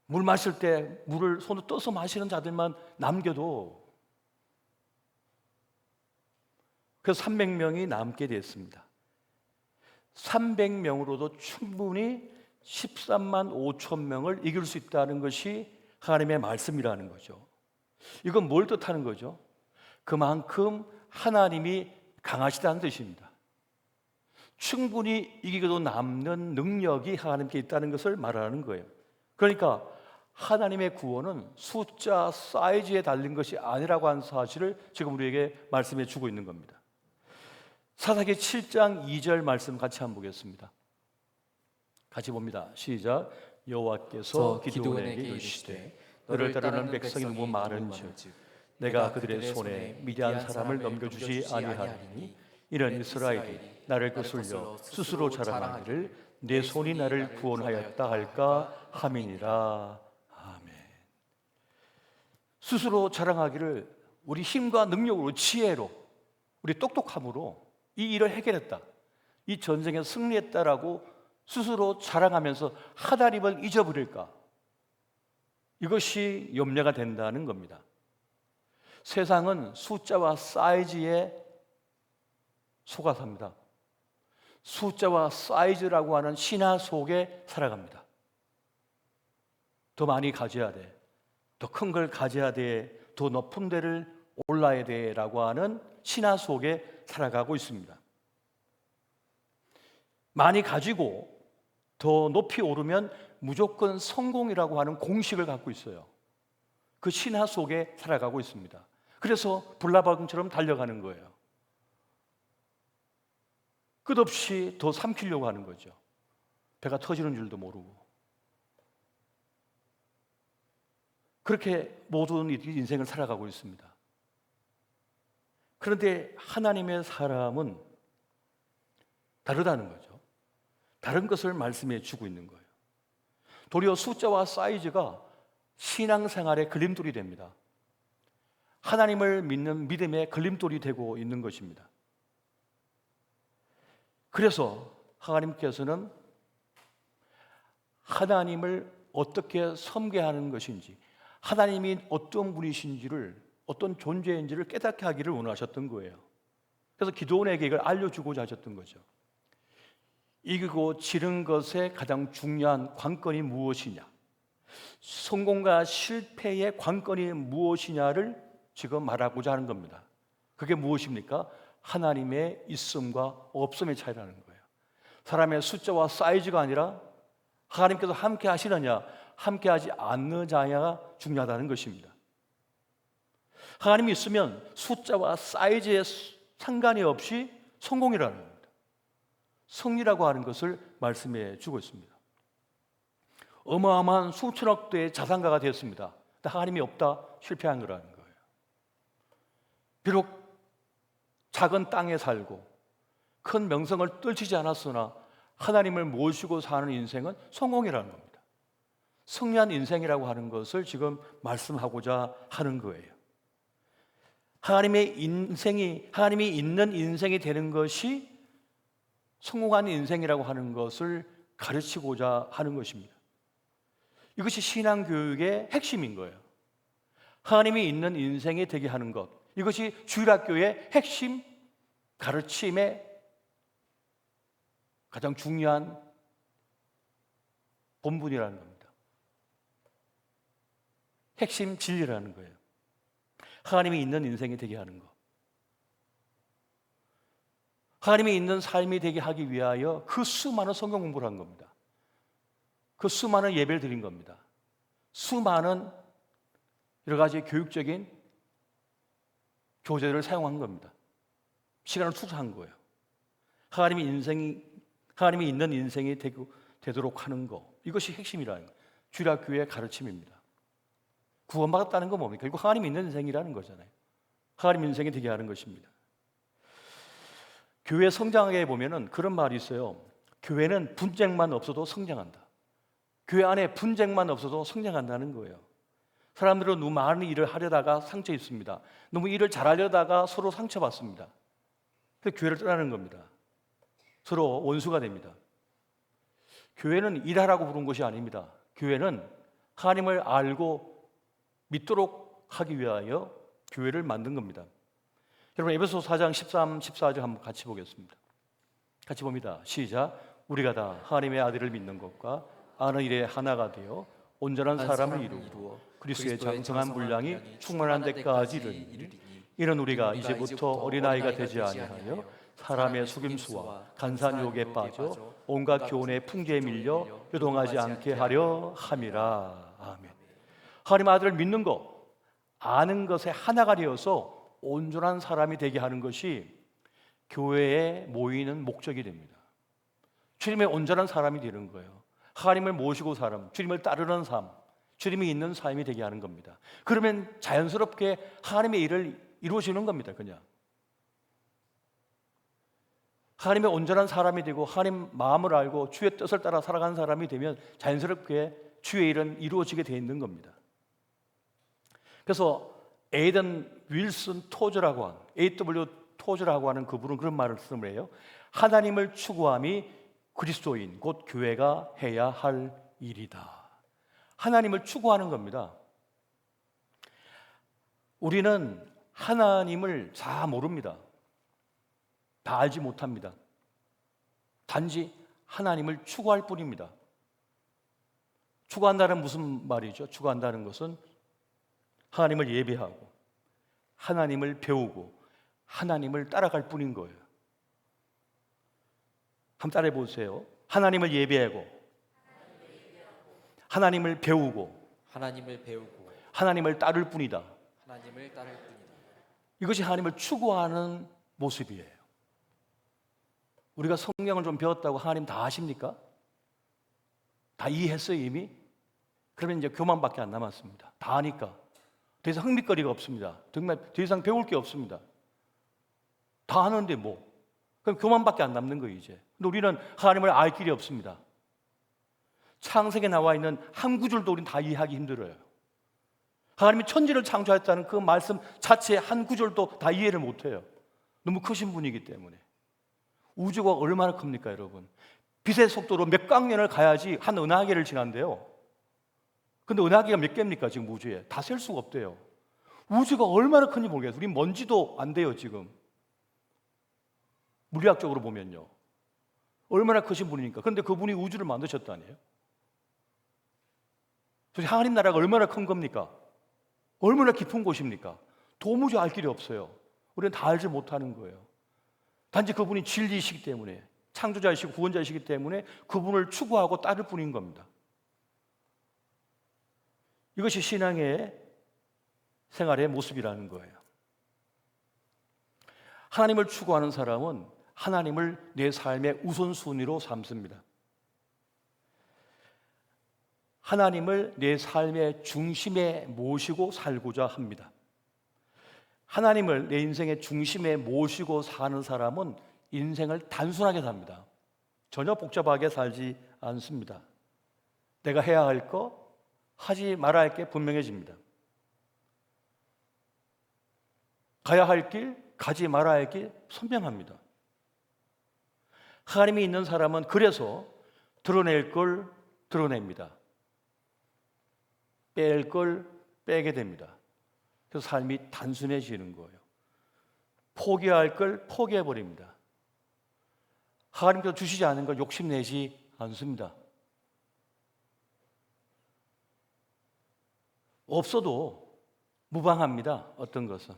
물 마실 때 물을 손으로 떠서 마시는 자들만 남겨도. 그래서 300명이 남게 됐습니다. 300명으로도 충분히 13만 5천 명을 이길 수 있다는 것이 하나님의 말씀이라는 거죠. 이건 뭘 뜻하는 거죠? 그만큼 하나님이 강하시다는 뜻입니다. 충분히 이기고도 남는 능력이 하나님께 있다는 것을 말하는 거예요. 그러니까 하나님의 구원은 숫자, 사이즈에 달린 것이 아니라고 하는 사실을 지금 우리에게 말씀해 주고 있는 겁니다. 사사기 7장 2절 말씀 같이 한번 보겠습니다. 같이 봅니다. 시작. 여호와께서 기드온에게 이르시되 너를 따르는 백성이 너무 많은즉 내가 그들의 손에 미디안 사람을 넘겨주지 아니하리니 이는 이스라엘이 나를 거슬려 스스로 자랑하기를 내 손이 나를 구원하였다 할까 함이니라. 아멘. 스스로 자랑하기를 우리 힘과 능력으로 지혜로 우리 똑똑함으로 이 일을 해결했다, 이 전쟁에 승리했다라고 스스로 자랑하면서 하나님을 잊어버릴까? 이것이 염려가 된다는 겁니다. 세상은 숫자와 사이즈에 속아삽니다. 숫자와 사이즈라고 하는 신화 속에 살아갑니다. 더 많이 가져야 돼, 더 큰 걸 가져야 돼, 더 높은 데를 올라야 돼 라고 하는 신화 속에 살아가고 있습니다. 많이 가지고 더 높이 오르면 무조건 성공이라고 하는 공식을 갖고 있어요. 그 신화 속에 살아가고 있습니다. 그래서 불나방처럼 달려가는 거예요. 끝없이 더 삼키려고 하는 거죠. 배가 터지는 줄도 모르고. 그렇게 모든 인생을 살아가고 있습니다. 그런데 하나님의 사람은 다르다는 거죠. 다른 것을 말씀해 주고 있는 거예요. 도리어 숫자와 사이즈가 신앙생활의 걸림돌이 됩니다. 하나님을 믿는 믿음의 걸림돌이 되고 있는 것입니다. 그래서 하나님께서는 하나님을 어떻게 섬겨하는 것인지, 하나님이 어떤 분이신지를, 어떤 존재인지를 깨닫게 하기를 원하셨던 거예요. 그래서 기도원에게 이걸 알려주고자 하셨던 거죠. 이기고 지는 것의 가장 중요한 관건이 무엇이냐, 성공과 실패의 관건이 무엇이냐를 지금 말하고자 하는 겁니다. 그게 무엇입니까? 하나님의 있음과 없음의 차이라는 거예요. 사람의 숫자와 사이즈가 아니라 하나님께서 함께 하시느냐, 함께 하지 않느냐가 중요하다는 것입니다. 하나님이 있으면 숫자와 사이즈에 상관이 없이 성공이라는 겁니다. 승리라고 하는 것을 말씀해 주고 있습니다. 어마어마한 수천억 대의 자산가가 되었습니다. 하나님이 없다, 실패한 거라는 거예요. 비록 작은 땅에 살고 큰 명성을 떨치지 않았으나 하나님을 모시고 사는 인생은 성공이라는 겁니다. 승리한 인생이라고 하는 것을 지금 말씀하고자 하는 거예요. 하나님이 있는 인생이 되는 것이 성공한 인생이라고 하는 것을 가르치고자 하는 것입니다. 이것이 신앙교육의 핵심인 거예요. 하나님이 있는 인생이 되게 하는 것, 이것이 주일학교의 핵심 가르침의 가장 중요한 본분이라는 겁니다. 핵심 진리라는 거예요. 하나님이 있는 인생이 되게 하는 것, 하나님이 있는 삶이 되게 하기 위하여 그 수많은 성경 공부를 한 겁니다. 그 수많은 예배를 드린 겁니다. 수많은 여러 가지 교육적인 교재를 사용한 겁니다. 시간을 투자한 거예요. 하나님이 있는 인생이 되도록 하는 것, 이것이 핵심이라는 거예요. 주일학교의 가르침입니다. 구원받았다는 건 뭡니까? 결국 하나님이 있는 인생이라는 거잖아요. 하나님 인생이 되게 하는 것입니다. 교회 성장하게 보면은 그런 말이 있어요. 교회는 분쟁만 없어도 성장한다. 교회 안에 분쟁만 없어도 성장한다는 거예요. 사람들은 너무 많은 일을 하려다가 상처 입습니다. 너무 일을 잘하려다가 서로 상처받습니다. 그래서 교회를 떠나는 겁니다. 서로 원수가 됩니다. 교회는 일하라고 부른 것이 아닙니다. 교회는 하나님을 알고 믿도록 하기 위하여 교회를 만든 겁니다. 여러분, 에베소 4장 13, 14절 한번 같이 보겠습니다. 같이 봅니다. 시작. 우리가 다 하나님의 아들을 믿는 것과 아는 일에 하나가 되어 온전한 사람을 이루고 그리스도의 장성한 분량이 충만한 데까지 이르니, 이는 우리가 이제부터 어린아이가 되지 아니하여 사람의 속임수와 간사한 유혹에 빠져 온갖 교훈의 풍기에 밀려 요동하지 않게 하려 함이라. 아멘. 하나님 아들을 믿는 것, 아는 것에 하나가 되어서 온전한 사람이 되게 하는 것이 교회에 모이는 목적이 됩니다. 주님의 온전한 사람이 되는 거예요. 하나님을 모시고 사람, 주님을 따르는 삶, 주님이 있는 삶이 되게 하는 겁니다. 그러면 자연스럽게 하나님의 일을 이루어지는 겁니다. 그냥 하나님의 온전한 사람이 되고 하나님 마음을 알고 주의 뜻을 따라 살아가는 사람이 되면 자연스럽게 주의 일은 이루어지게 되어 있는 겁니다. 그래서 에이든 윌슨 토저라고 하는, A.W. 토저라고 하는 그분은 그런 말씀을 해요. 하나님을 추구함이 그리스도인 곧 교회가 해야 할 일이다. 하나님을 추구하는 겁니다. 우리는 하나님을 다 모릅니다. 다 알지 못합니다. 단지 하나님을 추구할 뿐입니다. 추구한다는 무슨 말이죠? 추구한다는 것은 하나님을 예배하고 하나님을 배우고 하나님을 따라갈 뿐인 거예요. 한번 따라해 보세요. 하나님을 예배하고 하나님을 배우고 하나님을 따를 뿐이다. 이것이 하나님을 추구하는 모습이에요. 우리가 성경을 좀 배웠다고 하나님 다 아십니까? 다 이해했어요 이미? 그러면 이제 교만밖에 안 남았습니다. 다 아니까 더 이상 흥미거리가 없습니다. 정말 더 이상 배울 게 없습니다. 다 아는데 뭐? 그럼 교만밖에 안 남는 거예요 이제. 근데 우리는 하나님을 알 길이 없습니다. 창세기에 나와 있는 한 구절도 우리는 다 이해하기 힘들어요. 하나님이 천지를 창조했다는 그 말씀 자체의 한 구절도 다 이해를 못해요. 너무 크신 분이기 때문에. 우주가 얼마나 큽니까 여러분? 빛의 속도로 몇 광년을 가야지 한 은하계를 지난대요. 근데 은하계가 몇 개입니까 지금 우주에? 다 셀 수가 없대요. 우주가 얼마나 큰지 모르겠어요. 우리 먼지도 안 돼요 지금. 물리학적으로 보면요. 얼마나 크신 분이니까. 그런데 그분이 우주를 만드셨다니에요. 도대체 하나님 나라가 얼마나 큰 겁니까? 얼마나 깊은 곳입니까? 도무지 알 길이 없어요. 우리는 다 알지 못하는 거예요. 단지 그분이 진리이시기 때문에, 창조자이시고 구원자이시기 때문에 그분을 추구하고 따를 뿐인 겁니다. 이것이 신앙의 생활의 모습이라는 거예요. 하나님을 추구하는 사람은 하나님을 내 삶의 우선순위로 삼습니다. 하나님을 내 삶의 중심에 모시고 살고자 합니다. 하나님을 내 인생의 중심에 모시고 사는 사람은 인생을 단순하게 삽니다. 전혀 복잡하게 살지 않습니다. 내가 해야 할 거, 하지 말아야 할 게 분명해집니다. 가야 할 길, 가지 말아야 할 길 선명합니다. 하나님이 있는 사람은 그래서 드러낼 걸 드러냅니다. 뺄 걸 빼게 됩니다. 그래서 삶이 단순해지는 거예요. 포기할 걸 포기해버립니다. 하나님께서 주시지 않은 걸 욕심내지 않습니다. 없어도 무방합니다. 어떤 것은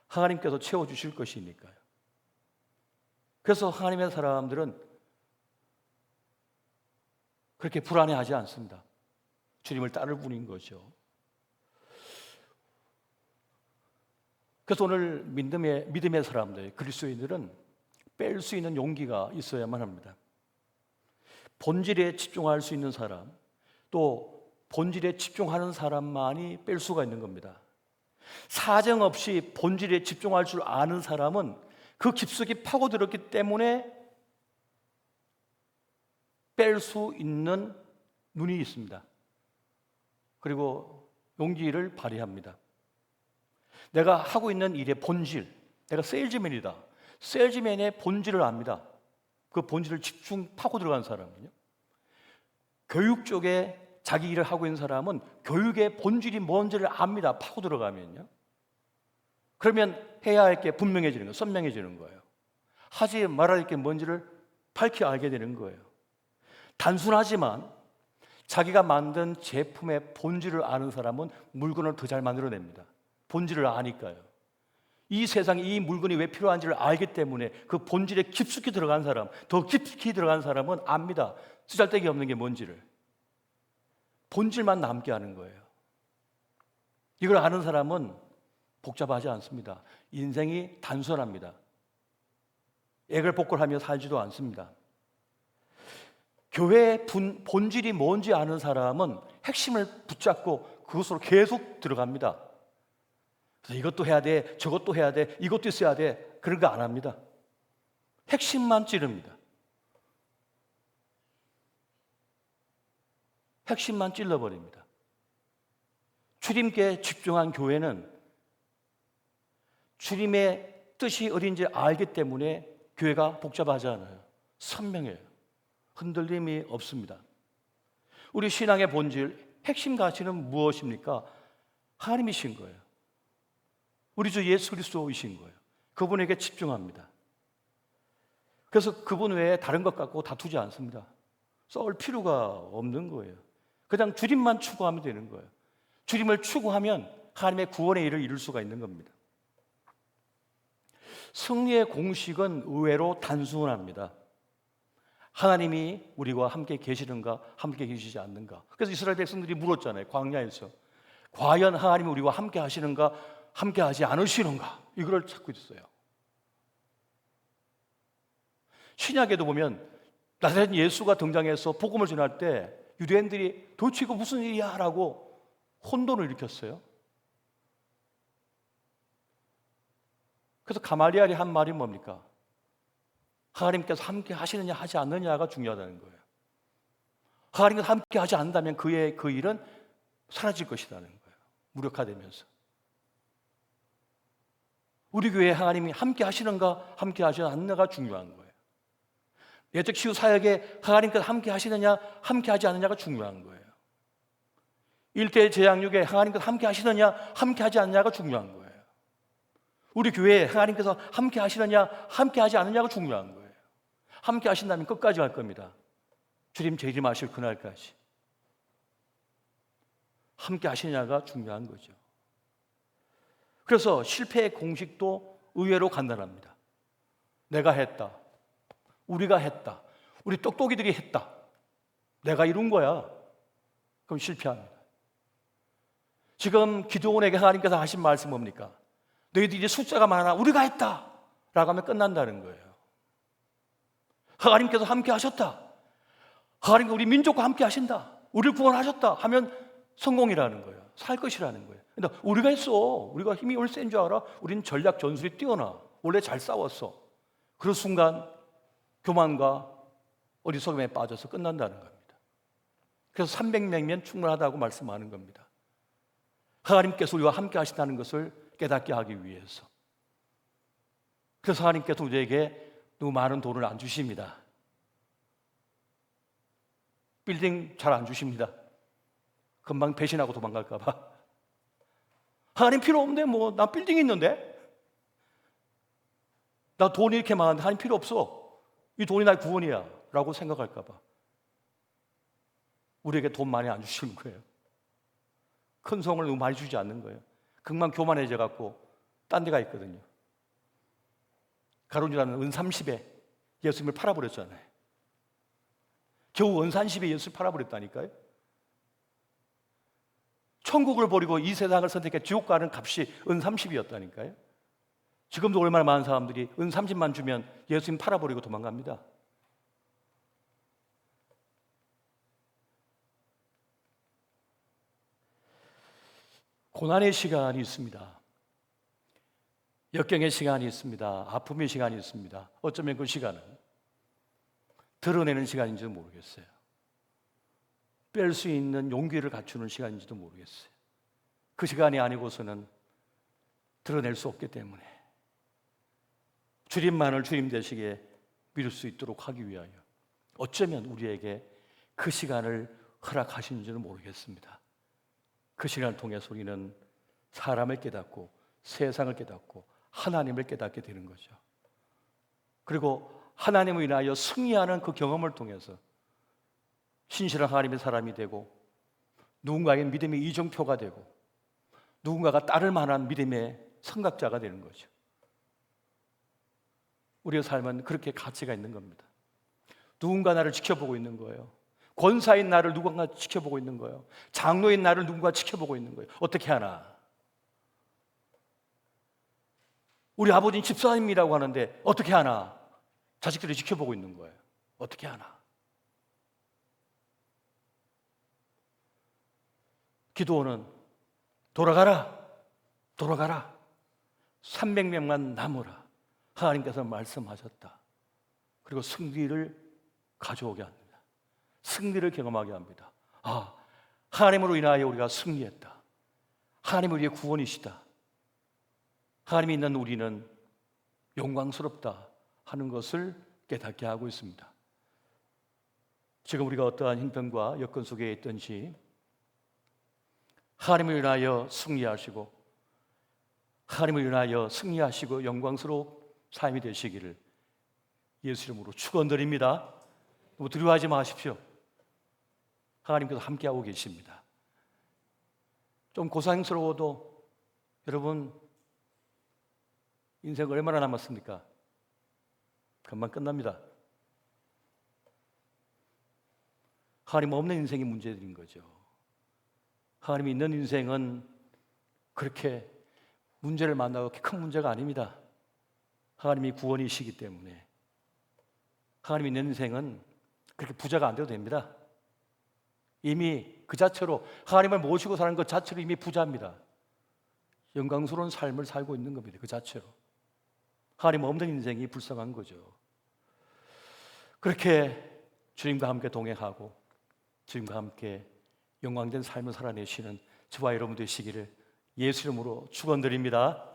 하나님께서 채워주실 것이니까요. 그래서 하나님의 사람들은 그렇게 불안해하지 않습니다. 주님을 따를 뿐인 거죠. 그래서 오늘 믿음의 사람들, 그리스도인들은 뺄 수 있는 용기가 있어야만 합니다. 본질에 집중할 수 있는 사람, 또 본질에 집중하는 사람만이 뺄 수가 있는 겁니다. 사정없이 본질에 집중할 줄 아는 사람은 그 깊숙이 파고들었기 때문에 뺄 수 있는 눈이 있습니다. 그리고 용기를 발휘합니다. 내가 하고 있는 일의 본질, 내가 세일즈맨이다. 세일즈맨의 본질을 압니다. 그 본질을 집중 파고 들어간 사람은요. 교육 쪽에 자기 일을 하고 있는 사람은 교육의 본질이 뭔지를 압니다. 파고 들어가면요. 그러면 해야 할 게 분명해지는 거예요. 선명해지는 거예요. 하지 말아야 할 게 뭔지를 밝히 알게 되는 거예요. 단순하지만 자기가 만든 제품의 본질을 아는 사람은 물건을 더 잘 만들어냅니다. 본질을 아니까요. 이 세상에 이 물건이 왜 필요한지를 알기 때문에 그 본질에 깊숙이 들어간 사람, 더 깊이 들어간 사람은 압니다. 쓰잘데기 없는 게 뭔지를. 본질만 남게 하는 거예요. 이걸 아는 사람은 복잡하지 않습니다. 인생이 단순합니다. 애걸복걸하며 살지도 않습니다. 교회의 본질이 뭔지 아는 사람은 핵심을 붙잡고 그것으로 계속 들어갑니다. 그래서 이것도 해야 돼, 저것도 해야 돼, 이것도 있어야 돼, 그런 거 안 합니다. 핵심만 찌릅니다. 핵심만 찔러버립니다. 주님께 집중한 교회는 주님의 뜻이 어딘지 알기 때문에 교회가 복잡하지 않아요. 선명해요. 흔들림이 없습니다. 우리 신앙의 본질, 핵심 가치는 무엇입니까? 하나님이신 거예요. 우리 주 예수 그리스도이신 거예요. 그분에게 집중합니다. 그래서 그분 외에 다른 것 갖고 다투지 않습니다. 싸울 필요가 없는 거예요. 그냥 주님만 추구하면 되는 거예요. 주님을 추구하면 하나님의 구원의 일을 이룰 수가 있는 겁니다. 승리의 공식은 의외로 단순합니다. 하나님이 우리와 함께 계시는가, 함께 계시지 않는가. 그래서 이스라엘 백성들이 물었잖아요. 광야에서 과연 하나님이 우리와 함께 하시는가, 함께 하지 않으시는가, 이걸 찾고 있어요. 신약에도 보면 나사렛 예수가 등장해서 복음을 전할 때 유대인들이 도대체 이거 무슨 일이야 라고 혼돈을 일으켰어요. 그래서 가말리엘이 한 말이 뭡니까? 하나님께서 함께 하시느냐 하지 않느냐가 중요하다는 거예요. 하나님께서 함께 하지 않는다면 그 일은 사라질 것이라는 거예요. 무력화되면서. 우리 교회에 하나님이 함께 하시는가 함께 하지 않느냐가 중요한 거예요. 내적 치유 사역에 하나님께서 함께 하시느냐 함께 하지 않느냐가 중요한 거예요. 일대 재앙육에 하나님께서 함께 하시느냐 함께 하지 않느냐가 중요한 거예요. 우리 교회에 하나님께서 함께 하시느냐 함께 하지 않느냐가 중요한 거예요. 함께 하신다면 끝까지 갈 겁니다. 주님 재림하실 그날까지. 함께 하시느냐가 중요한 거죠. 그래서 실패의 공식도 의외로 간단합니다. 내가 했다. 우리가 했다. 우리 똑똑이들이 했다. 내가 이룬 거야. 그럼 실패합니다. 지금 기드온에게 하나님께서 하신 말씀 뭡니까? 너희들이 숫자가 많아 우리가 했다 라고 하면 끝난다는 거예요. 하나님께서 함께 하셨다. 하나님께서 우리 민족과 함께 하신다. 우리를 구원하셨다 하면 성공이라는 거예요. 살 것이라는 거예요. 근데 우리가 했어. 우리가 힘이 얼마나 센 줄 알아? 우리는 전략 전술이 뛰어나. 원래 잘 싸웠어. 그 순간 교만과 어리석음에 빠져서 끝난다는 겁니다. 그래서 300명이면 충분하다고 말씀하는 겁니다. 하나님께서 우리와 함께 하신다는 것을 깨닫게 하기 위해서. 그래서 하나님께서 우리에게 너무 많은 돈을 안 주십니다. 빌딩 잘 안 주십니다. 금방 배신하고 도망갈까 봐. 하나님 필요 없는데 뭐 나 빌딩이 있는데? 나 돈이 이렇게 많은데 하나님 필요 없어. 이 돈이 나의 구원이야 라고 생각할까 봐. 우리에게 돈 많이 안 주시는 거예요. 큰 성을 너무 많이 주지 않는 거예요. 금방 교만해져 갖고 딴 데가 있거든요. 가론유다는 은 30에 예수님을 팔아버렸잖아요. 겨우 은 30에 예수를 팔아버렸다니까요. 천국을 버리고 이 세상을 선택해 지옥 가는 값이 은 30이었다니까요. 지금도 얼마나 많은 사람들이 은 30만 주면 예수님 팔아버리고 도망갑니다. 고난의 시간이 있습니다. 역경의 시간이 있습니다. 아픔의 시간이 있습니다. 어쩌면 그 시간은 드러내는 시간인지도 모르겠어요. 뺄 수 있는 용기를 갖추는 시간인지도 모르겠어요. 그 시간이 아니고서는 드러낼 수 없기 때문에 주님만을 주님 되시게 믿을 수 있도록 하기 위하여 어쩌면 우리에게 그 시간을 허락하시는지는 모르겠습니다. 그 시간을 통해서 우리는 사람을 깨닫고 세상을 깨닫고 하나님을 깨닫게 되는 거죠. 그리고 하나님을 인하여 승리하는 그 경험을 통해서 신실한 하나님의 사람이 되고 누군가의 믿음의 이정표가 되고 누군가가 따를 만한 믿음의 선각자가 되는 거죠. 우리의 삶은 그렇게 가치가 있는 겁니다. 누군가 나를 지켜보고 있는 거예요. 권사인 나를 누군가 지켜보고 있는 거예요. 장로인 나를 누군가 지켜보고 있는 거예요. 어떻게 하나? 우리 아버지는 집사님이라고 하는데 어떻게 하나? 자식들이 지켜보고 있는 거예요. 어떻게 하나? 기도원은 돌아가라, 돌아가라. 300명만 남으라. 하나님께서 말씀하셨다. 그리고 승리를 가져오게 합니다. 승리를 경험하게 합니다. 아, 하나님으로 인하여 우리가 승리했다. 하나님 우리의 구원이시다. 하나님이 있는 우리는 영광스럽다 하는 것을 깨닫게 하고 있습니다. 지금 우리가 어떠한 형편과 여건 속에 있든지 하나님을 인하여 승리하시고 하나님을 인하여 승리하시고 영광스러운 삶이 되시기를 예수 이름으로 축원드립니다. 너무 두려워하지 마십시오. 하나님께서 함께하고 계십니다. 좀 고생스러워도 여러분 인생 얼마나 남았습니까? 금방 끝납니다. 하나님 없는 인생이 문제들인 거죠. 하나님이 있는 인생은 그렇게 문제를 만나고 그렇게 큰 문제가 아닙니다. 하나님이 구원이시기 때문에 하나님이 있는 인생은 그렇게 부자가 안 돼도 됩니다. 이미 그 자체로 하나님을 모시고 사는 것 자체로 이미 부자입니다. 영광스러운 삶을 살고 있는 겁니다. 그 자체로 하나님 없는 인생이 불쌍한 거죠. 그렇게 주님과 함께 동행하고 주님과 함께 영광된 삶을 살아내시는 저와 여러분 되시기를 예수 이름으로 축원드립니다.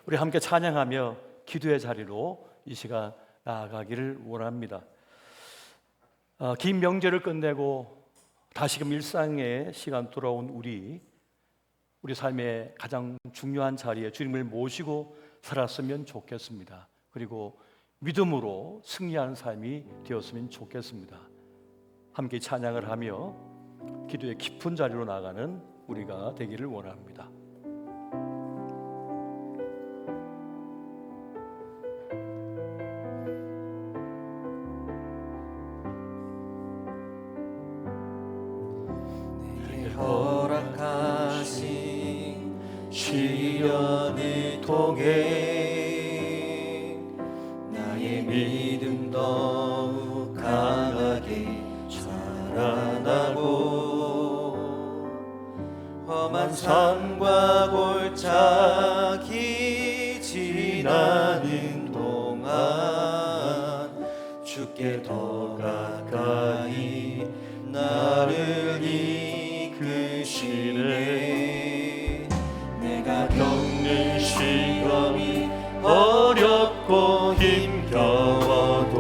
우리 함께 찬양하며 기도의 자리로 이 시간 나아가기를 원합니다. 긴 명절을 끝내고 다시금 일상의 시간 돌아온 우리 삶의 가장 중요한 자리에 주님을 모시고 살았으면 좋겠습니다. 그리고 믿음으로 승리하는 삶이 되었으면 좋겠습니다. 함께 찬양을 하며 기도의 깊은 자리로 나가는 우리가 되기를 원합니다. 허락하신 시련을 통해 나의 믿음 더욱 강하게 자라나고 험한 산과 골짜기 지나는 동안 주께 더 가까이 나를 이끄시네. 내가 겪는 시험이 어렵고 힘겨워도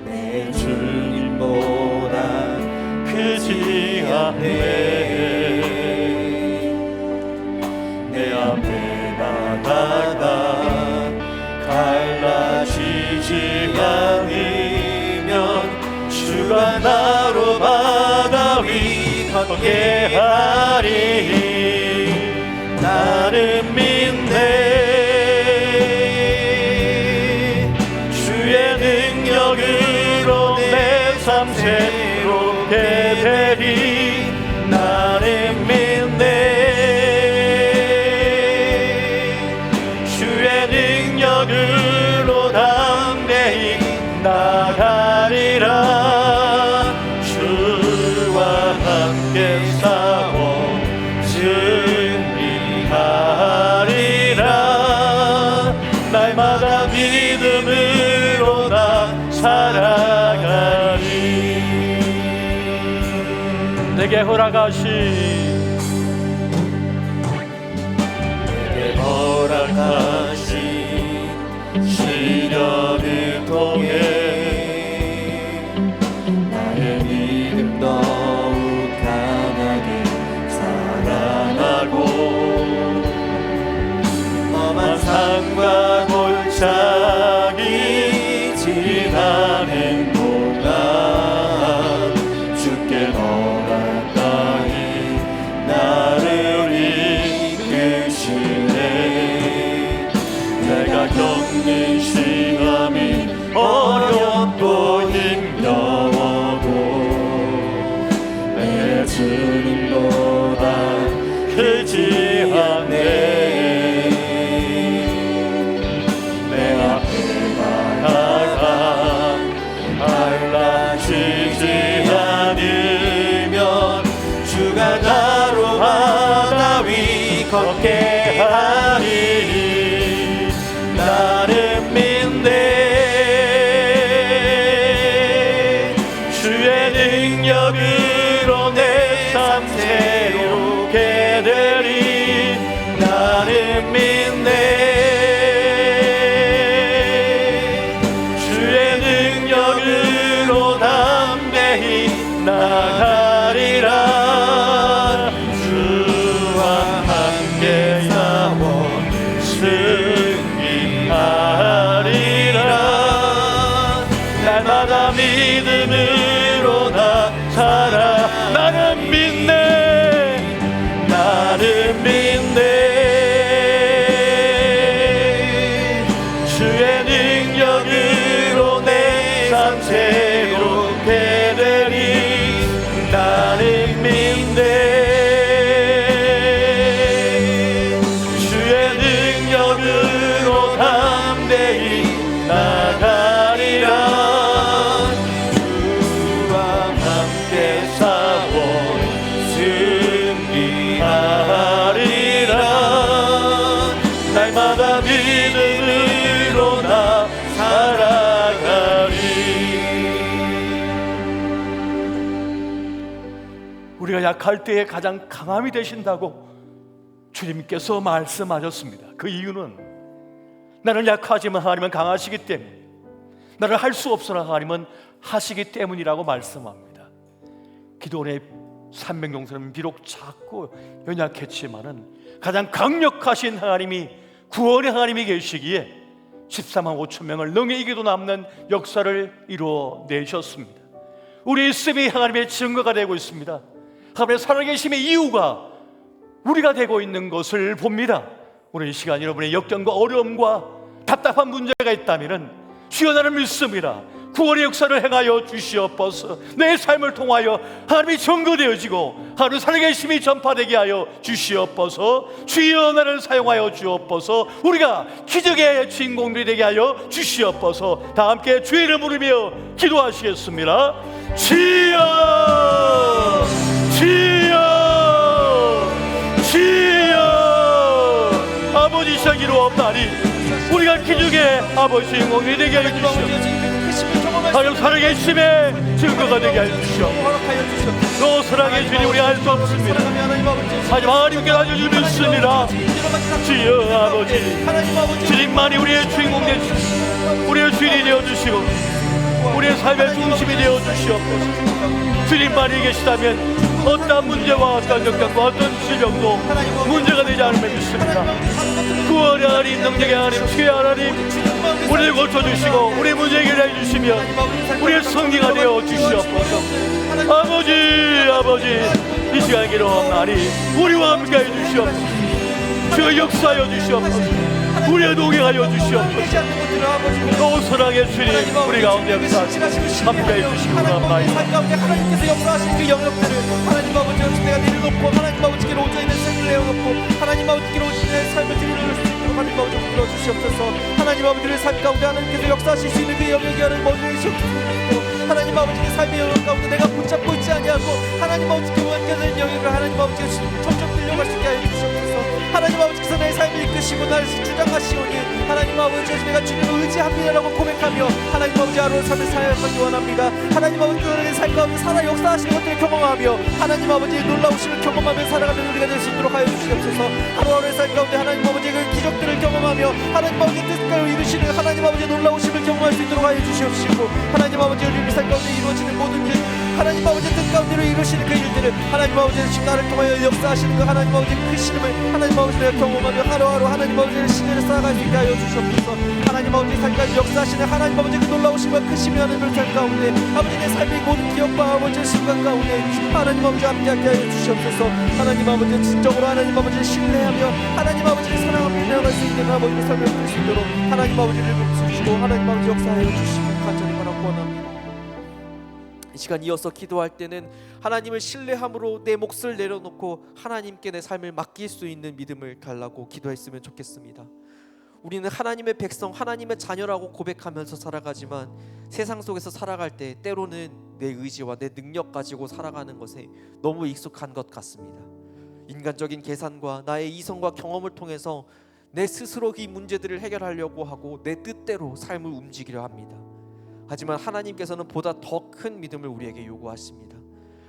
내 주님보다 크지 않네. 내 앞에 바다가 갈라지지 않으면 주가 나로 바다 위 걷게 하리. 나는 믿네. 주의 능력으로 내 삶 새롭게 되리. 나는 믿네. 주의 능력으로 담대히 나가리라. 주와 함께 싸워 승리하리라. 날마다 믿음으로 나 살아가리. 내게 허락하신 시련을 통해 나의 믿음 더욱 강하게 자라나고 험한 산과 골짜기 지나는 동안 주께 더 가까이 나를 이끄시네. 내가 겪는 시험이 어렵고 힘겨워도 내 주님보다 크지 않네. 내 앞에 바다가 갈라지지 않으면 주가 나로 바다 위 걷게 하리. 나는 믿네. 주의 능력으로 내 삶 새롭게 되리. 나는 믿네. 주의 능력으로 나 나가리라. 주와 함께 싸워 승리하리라. 날마다 믿음으로 나 살아가리. 우리가 약할 때에 가장 강함이 되신다고 주님께서 말씀하셨습니다. 그 이유는 나는 약하지만 하나님은 강하시기 때문에, 나를 할 수 없으나 하나님은 하시기 때문이라고 말씀합니다. 기도원의 산명용서는 비록 작고 연약했지만은 가장 강력하신 하나님이, 구원의 하나님이 계시기에 14만 5천 명을 능히 이기도 남는 역사를 이루어내셨습니다. 우리의 있음이 하나님의 증거가 되고 있습니다. 하나님의 살아계심의 이유가 우리가 되고 있는 것을 봅니다. 오늘 이 시간 여러분의 역경과 어려움과 답답한 문제가 있다면 주여 나는 믿습니다. 구원의 역사를 행하여 주시옵소서. 내 삶을 통하여 하나님이 증거되어지고 하나님 살아계심이 전파되게 하여 주시옵소서. 주여 나를 사용하여 주옵소서. 우리가 기적의 주인공들이 되게 하여 주시옵소서. 다 함께 주의 이름 부르며 기도하시겠습니다. 주여 주여 주여. 아버지 시작이로 없나니 우리가 기적의 아버지 주인공이 되게 하여 주시옵소서. 하나님 살아계심의 증거가 되게 하여 주시옵소서. 또 사랑의 주님 우리 알 수 없습니다. 하지만 하나님께 알려주 믿습니다. 주여 아버지, 주님만이 우리의 주인공 되시고 우리의 주인이 되어주시고 우리의 삶의 중심이 되어주시옵소서. 주님만이 계시다면 어떤 문제와 어떤 역경과 어떤 질병도 문제가 되지 않음을 믿습니다. 구원의 하나님, 능력의 하나님, 주의 하나님, 우리를 고쳐주시고 우리의 문제 해결해 주시며 우리의 성리가 되어 주시옵소서. 아버지 이 시간에 기도하오나니 우리와 함께 해 주시옵소서. 주여 역사하여 주시옵소서. 우리의 동행하여 주시옵소서. 또 사랑의 주님 우리 가운데 역사하시고 함께 해 주시고 감사합니다. 하나님께서 역사하신 그 영역들을 하나님 아버지가 내가 내려놓고 하나님 아버지께로 온전히 내 삶을 내어놓고 하나님 아버지께로 온전히 내 삶을 드리는 수 있도록 하나님 아버지 불러 주시옵소서. 하나님 아버지의 삶 가운데 하나님께서 역사하실 수 있는 그 영역이 하나님 머리를 주시옵소서. 하나님 아버지의 삶의 영역 가운데 내가 붙잡고 있지 아니하고 하나님 아버지께 원하는 영역을 하나님 아버지가 점점 끌려갈 수 있게 하여 주시옵소서. 하나님 아버지께서 내 삶을 이끄시고 나를 주장하시오니 하나님 아버지 내가 주님을 의지합니다라고 고백하며 하나님 아버지 하루의 삶을 살아가기 원합니다. 하나님 아버지께서 내 삶 가운데 살아 역사하시는 것들을 경험하며 하나님 아버지의 놀라우심을 경험하며 살아가는 우리가 될 수 있도록 하여 주시옵소서. 하루하루의 삶 가운데 하나님 아버지의 그 기적들을 경험하며 하나님 아버지의 뜻대로 이루시는 하나님 아버지의 놀라우심을 경험할 수 있도록 하여 주시옵시고 하나님 아버지의 우리 삶 가운데 이루어지는 모든 일 하나님 아버지의 뜻 가운데로 이루시는 그 일들을 하나님 아버지의 지금 나를 통하여 역사하시는 그 하나님 아버지의 크심을 하나님 아버지가 경험하며 하루하루 하나님 아버지의 신뢰를 쌓아갈 수 있게 하여 주시옵소서. 하나님 아버지의 삶까지 역사하시는 하나님 아버지의 그 놀라우심과 크심이 하나님의 삶 가운데 아버지 내 삶의 모든 기억과 아버지의 순간 가운데 하나님 아버지와 함께하게 하여 주시옵소서. 하나님 아버지의 진정으로 하나님 아버지를 신뢰하며 하나님 아버지를 사랑하며 나아갈 수 있는 아버지의 삶을 볼 수 있도록 하나님 아버지를 붙이시고 하나님 아버지 역사하여 주시길 간절히 원합니다. 이 시간 이어서 기도할 때는 하나님을 신뢰함으로 내 몫을 내려놓고 하나님께 내 삶을 맡길 수 있는 믿음을 달라고 기도했으면 좋겠습니다. 우리는 하나님의 백성, 하나님의 자녀라고 고백하면서 살아가지만 세상 속에서 살아갈 때 때로는 내 의지와 내 능력 가지고 살아가는 것에 너무 익숙한 것 같습니다. 인간적인 계산과 나의 이성과 경험을 통해서 내 스스로 이 문제들을 해결하려고 하고 내 뜻대로 삶을 움직이려 합니다. 하지만 하나님께서는 보다 더 큰 믿음을 우리에게 요구하십니다.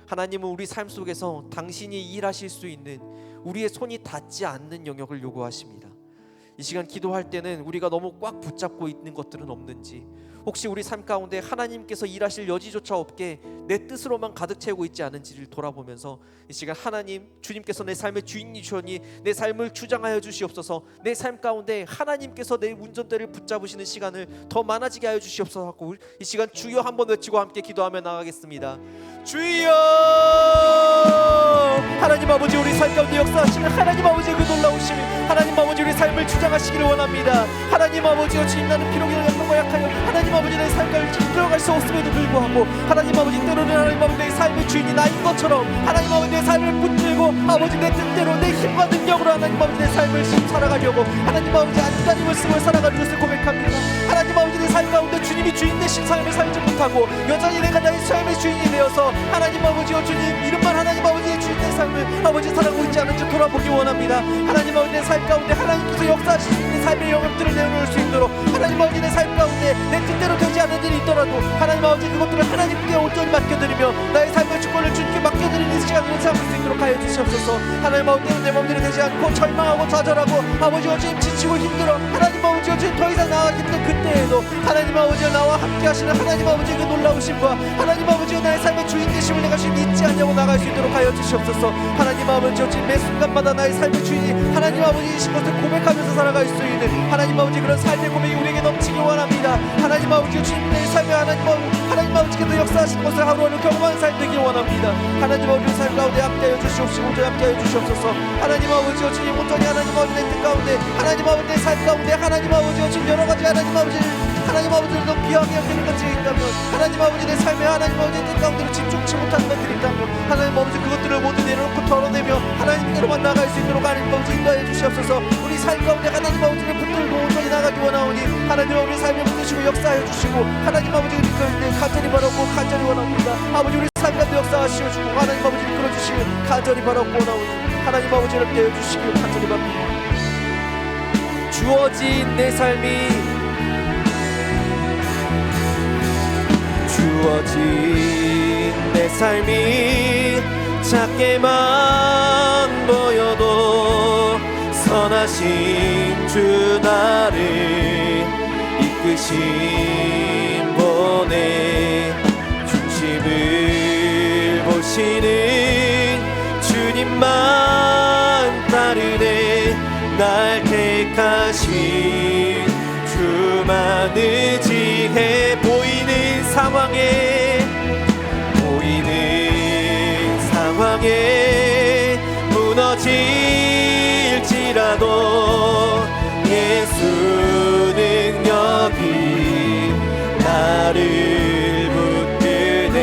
하나님은 우리 삶 속에서 당신이 일하실 수 있는 우리의 손이 닿지 않는 영역을 요구하십니다. 이 시간 기도할 때는 우리가 너무 꽉 붙잡고 있는 것들은 없는지, 혹시 우리 삶 가운데 하나님께서 일하실 여지조차 없게 내 뜻으로만 가득 채우고 있지 않은지를 돌아보면서 이 시간 하나님, 주님께서 내 삶의 주인이시오니 내 삶을 주장하여 주시옵소서. 내 삶 가운데 하나님께서 내 운전대를 붙잡으시는 시간을 더 많아지게 하여 주시옵소서 하고 이 시간 주여 한번 외치고 함께 기도하며 나가겠습니다. 주여! 것처럼 하나님 아버지 우리 삶 가운데 역사하시는 하나님 아버지 그 놀라우심이 하나님 아버지 우리 삶을 주장하시기를 원합니다. 하나님 아버지여 주님 나는 비록 영광과 약하여 하나님 아버지 내 삶을 들어갈 수 없음에도 불구하고 하나님 아버지 때로는 하나님 아버지 내 삶의 주인이 나인 것처럼 하나님 아버지 내 삶을 붙들고 아버지 내 뜻대로 내 힘과 능력으로 하나님 아버지 내 삶을 살아가려고 하나님 아버지 안다님을 쓰고 살아가는 것을 고백합니다. 하나님 아버지 내 삶 가운데 주님이 주인 되신 삶을 살지 못하고 여전히 내가 나의 삶의 주인이 되어서 하나님 아버지여 주님 이름만 하나님 아버지의 주인 된 삶을 아버지 살아가고 있지 않은지 돌아보기 원합니다. 하나님 아버지 내 삶 가운데 하나님께서 역사하실 수 있는 삶의 영역들을 내어놓을 수 있도록 하나님 아버지 내 삶 가운데 내 뜻대로 되지 않는 일이 있더라도 하나님 아버지 그것들을 하나님께 온전히 맡겨드리며 나의 삶의 주권을 주님께 맡겨드리는 시간을 삼을 수 있도록 하여 주시옵소서. 하나님 아버지 내 몸대로 되지 않고 절망하고 좌절하고 아버지와 주님 지치고 힘들어 하나님 아버지와 주님 더 이상 나아가기 힘든 그때에도 하나님 아버지와 나와 함께 하시는 하나님 아버지의 그 놀라우심과 하나님 아버지와 나의 삶의 주인 되심을 내가 주님 잊지 않냐고 나갈 수 있도록 하여 주시옵소서. 하나님 아버지와 주님 매 순간마다 나의 삶의 주인이 하나님 아버지이신 것을 고백하면서 살아갈 수 있는 하나님 아버지 그런 삶의 고백이 우리에게 넘치기 원합니다. 하나님 아버지 주님 내 삶에 하나님 아버지께서 역사하신 것을 하루하루 경험하는 삶 되길 원합니다. 하나님 아버지 삶 가운데 함께하여 주시옵시고 온전히 함께하여 주시옵소서. 하나님 아버지와 주님 온전히 하나님 아버지 내 뜻 가운데 하나님 아버지 내 삶 가운데 하나님 아버지와 주님 여러 가지 하나님 아버지를 더 귀하게 여기는 것들이 있다면 하나님 아버지 내 삶에 하나님 아버지의 뜻 가운데로 집중치 못하는 것들이 있다면 하나님 아버지 그것들을 모두 내려놓고 덜어내며 하나님께로만 나갈 수 있도록 하나님 아버지 인도하여 주시옵소서. 우리 삶 가운데 하나님 아버지를 붙들고 온전히 나가기 원하오니 하나님 아버지 삶에 붙드시고 역사하여 주시고 하나님 아버지 우리 가운데 간절히 바라고 간절히 원합니다. 아버지 우리 삶 가운데 역사하시어 주고 하나님 아버지 이끌어 주시길 간절히 바라고 원하오니 하나님 아버지 이렇게 해 주시길 간절히 바랍니다. 주어진 내 삶이 주어진 내 삶이 작게만 보여도 선하신 주 나를 이끄신 분의 중심을 보시는 주님만 따르네. 날 택하신 주만 의지해 보이는 상황에 무너질지라도 예수 능력이 나를 붙드네.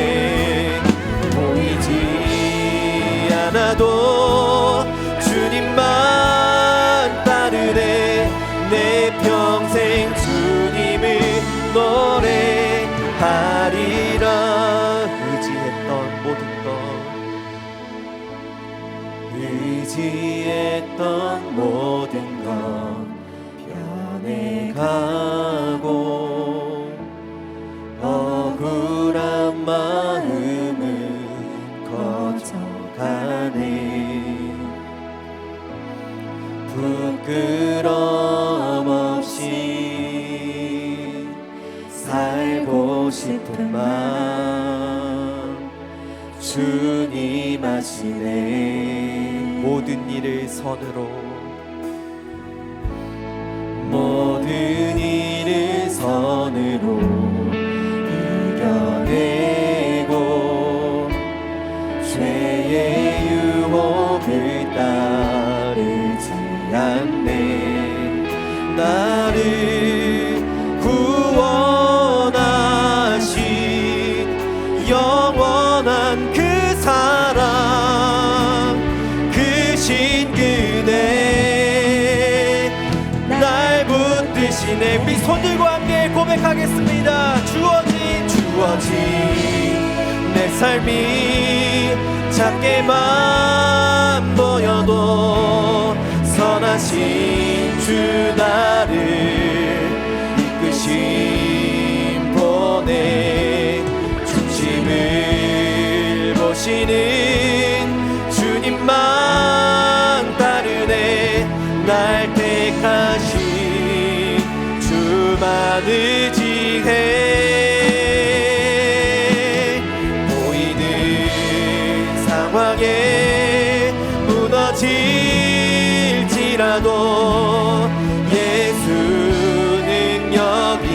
보이지 않아도 주님만 따르네. 내 평생 주님을 노래하리라. 의지했던 모든 것 변해가고 억울한 마음은 커져가네. 부끄럼 없이 살고 싶은 마음 주님 아시네. 모든 일을 선으로 이겨내고 죄의 유혹을 따르지 않네. 나를 구원하신 영원한 그 사랑 크신 그대 날 붙드시네. 우리 손들고 함께 고백하겠습니다. 주어진 내 삶이 작게만 보여도 선하신 주 나를 이끄신 분의 중심을 보시는 주님만 따르네. 날 택하신 주만 의지해. 보이는 상황에 무너질지라도 예수 능력이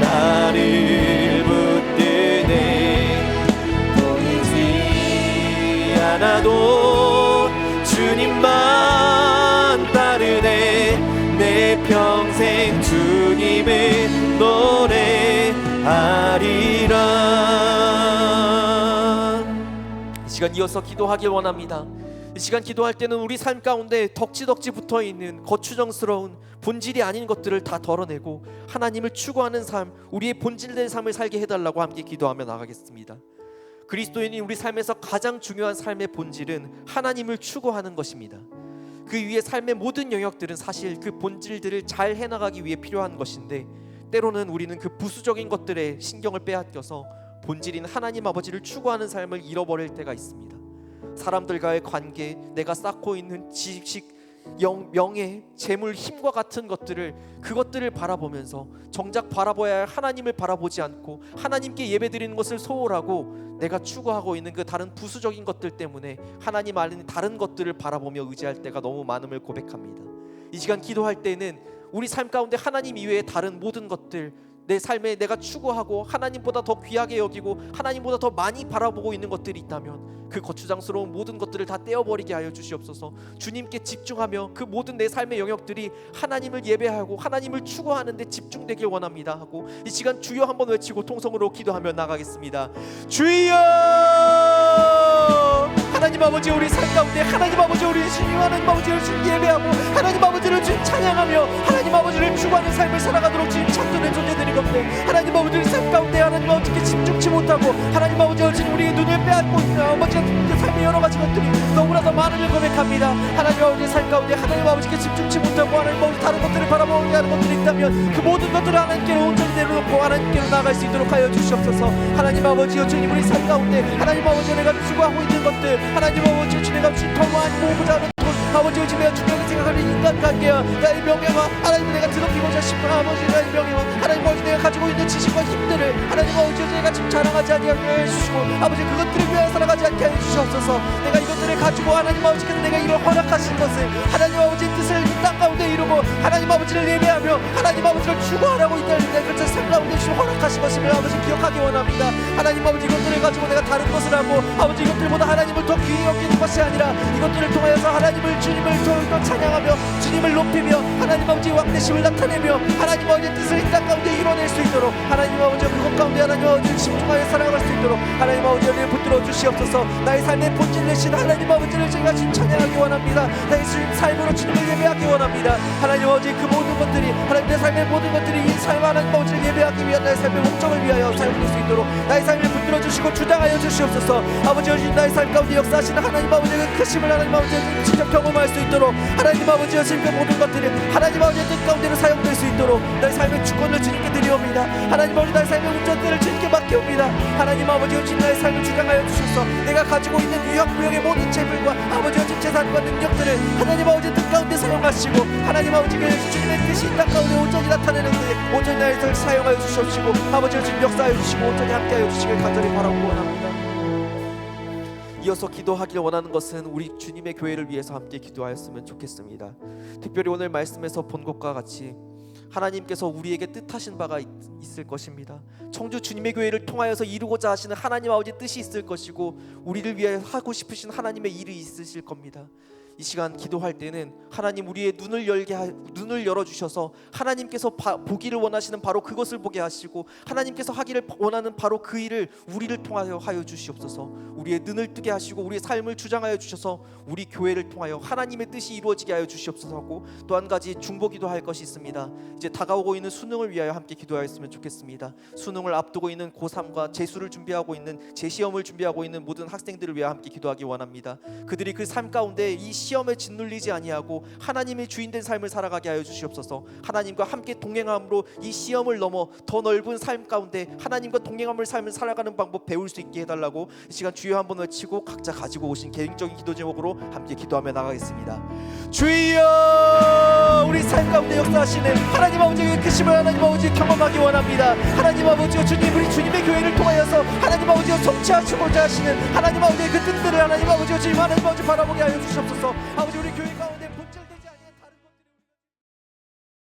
나를 붙드네. 보이지 않아 내 평생 주님을 노래하리라. 이 시간 이어서 기도하길 원합니다. 이 시간 기도할 때는 우리 삶 가운데 덕지덕지 붙어있는 거추장스러운 본질이 아닌 것들을 다 덜어내고 하나님을 추구하는 삶, 우리의 본질된 삶을 살게 해달라고 함께 기도하며 나가겠습니다. 그리스도인이 우리 삶에서 가장 중요한 삶의 본질은 하나님을 추구하는 것입니다. 그 위에 삶의 모든 영역들은 사실 그 본질들을 잘 해나가기 위해 필요한 것인데, 때로는 우리는 그 부수적인 것들에 신경을 빼앗겨서 본질인 하나님 아버지를 추구하는 삶을 잃어버릴 때가 있습니다. 사람들과의 관계, 내가 쌓고 있는 지식, 명예, 재물, 힘과 같은 그것들을 바라보면서 정작 바라봐야 할 하나님을 바라보지 않고 하나님께 예배드리는 것을 소홀하고 내가 추구하고 있는 그 다른 부수적인 것들 때문에 하나님 아닌 다른 것들을 바라보며 의지할 때가 너무 많음을 고백합니다. 이 시간 기도할 때는 우리 삶 가운데 하나님 이외의 다른 모든 것들, 내 삶에 내가 추구하고 하나님보다 더 귀하게 여기고 하나님보다 더 많이 바라보고 있는 것들이 있다면 그 거추장스러운 모든 것들을 다 떼어버리게 하여 주시옵소서. 주님께 집중하며 그 모든 내 삶의 영역들이 하나님을 예배하고 하나님을 추구하는 데 집중되길 원합니다 하고 이 시간 주여 한번 외치고 통성으로 기도하며 나가겠습니다. 주여! 하나님 아버지, 우리 삶 가운데 하나님 아버지, 우리 주님, 하나님 아버지를 주님 예배하고 하나님 아버지를 주님 찬양하며 하나님 아버지를 추구하는 삶을 살아가도록 주님 찾는 존재들이 건데, 하나님 아버지의 삶 가운데 하나님 아버지께 집중치 못하고 하나님 아버지가 주님 우리의 눈을 빼앗고 있는 아버지의 삶의 여러 가지 것들이 너무나도 많음을 고백합니다. 하나님 아버지의 삶 가운데 하나님 아버지께 집중치 못하고 하나님 아버지 다른 것들을 바라보게 하는 것들이 있다면 그 모든 것들을 하나님께로 온전히 내려놓고 하나님께로 나아갈 수 있도록 하여 주시옵소서. 하나님 아버지여 주님, 우리 삶 가운데 하나님 아버지 내가 추구하고 있는 것들, 하나님 아버지 주님 내가 주님 더 많이 모으고자 하는 아버지의 주님, 내가 중요하게 생각하는 인간관계와 나의 명예와 하나님 내가 드높이고자 싶은 아버지 나의 명예와 하나님 아버지 내가 가지고 있는 지식과 힘들을 하나님 아버지 내가 지금 자랑하지 않게 해주시고 아버지 그것들을 위하여 살아가지 않게 해주시옵소서. 내가 이것들을 가지고 하나님 아버지께서 내가 이런 허락하신 것을 하나님 아버지의 뜻을 이 땅 가운데 이루고 하나님 아버지를 예배하며 하나님 아버지를 추구하라고 있다는 그것을 삶 가운데 주신 허락하신 것임을 아버지 기억하기 원합니다. 하나님 아버지 이것들을 가지고 내가 다른 것을 하고 아버지 이것들보다 하나님을 더 귀히 여기는 것이 아니라 이것들을 통하여서 하나님을 주님을 더 찬양하며 주님을 높이며 하나님 아버지의 왕대심을 나타내며 하나님 아버지의 뜻을 이 땅 가운데 이뤄낼 수 있도록 하나님 아버지 그것 가운데 하나님 아버지를 집중하여 살아갈 수 있도록 하나님 아버지 은혜를 붙들어 주시옵소서. 나의 삶의 본질 되신 하나님 아버지를 제가 지금 찬양하기 원합니다. 나의 주님 삶으로 주님을 예배하기 원합니다. 하나님 아버지 그 모든 것들이 하나님 내 삶의 모든 것들이 이 삶 하나님 아버지를 예배하기 위한 나의 삶의 목적을 위하여 사용될 수 있도록 나의 삶을 붙들어 주시고 주장하여 주시옵소서. 아버지 주님 나의 삶 가운데 역사하시는 하나님 아버지의 그 크심을 하나님 아버지의 직접 경험할 수 있도록 하나님 아버지여 주님 그 모든 것들이 하나님 아버지의 뜻 가운데로 사용될 수 있도록 나의 삶의 주권을 주님께 드리옵니다. 하나님 아버지 나의 삶의 운전대를 주님께 맡기옵니다. 하나님 아버지여 주님 나의 삶을 주장하여 주셔서 내가 가지고 있는 유형무형의 모든 재물과 아버지여 주님 재산과 능력들을 하나님 아버지의 뜻 가운데 사용하시고 하나님 아버지의 주님의 뜻이 이 땅 가운데 온전히 나타내는 데 온전히 나의 삶을 사용하여 주시옵시고 아버지여 주님 역사하여 주시고 온전히 함께하여 주시길 간절히 바라고 원합니다. 이어서 기도하길 원하는 것은 우리 주님의 교회를 위해서 함께 기도하였으면 좋겠습니다. 특별히 오늘 말씀에서 본 것과 같이 하나님께서 우리에게 뜻하신 바가 있을 것입니다. 청주 주님의 교회를 통하여서 이루고자 하시는 하나님 아버지의 뜻이 있을 것이고 우리를 위해 하고 싶으신 하나님의 일이 있으실 겁니다. 이 시간 기도할 때는 하나님 우리의 눈을 열어주셔서 하나님께서 보기를 원하시는 바로 그것을 보게 하시고 하나님께서 하기를 원하는 바로 그 일을 우리를 통하여 하여 주시옵소서. 우리의 눈을 뜨게 하시고 우리의 삶을 주장하여 주셔서 우리 교회를 통하여 하나님의 뜻이 이루어지게 하여 주시옵소서 하고 또 한 가지 중보기도 할 것이 있습니다. 이제 다가오고 있는 수능을 위하여 함께 기도하였으면 좋겠습니다. 수능을 앞두고 있는 고3과 재수를 준비하고 있는 재시험을 준비하고 있는 모든 학생들을 위하여 함께 기도하기 원합니다. 그들이 그 삶 가운데 이 시험에 짓눌리지 아니하고 하나님의 주인된 삶을 살아가게 하여 주시옵소서. 하나님과 함께 동행함으로 이 시험을 넘어 더 넓은 삶 가운데 하나님과 동행함을 삶을 살아가는 방법 배울 수 있게 해달라고 이 시간 주여 한번 외치고 각자 가지고 오신 개인적인 기도 제목으로 함께 기도하며 나가겠습니다. 주여, 우리 삶 가운데 역사하시는 하나님 아버지의 크심을 하나님 아버지 경험하기 원합니다. 하나님 아버지여 주님, 우리 주님의 교회를 통하여서 하나님 아버지여 성취하시고자 하시는 하나님 아버지의 그 뜻들을 하나님 아버지여 주님 하나님 아버지 바라보게 하여 주시옵소서. 아버지 우리 교회 가운데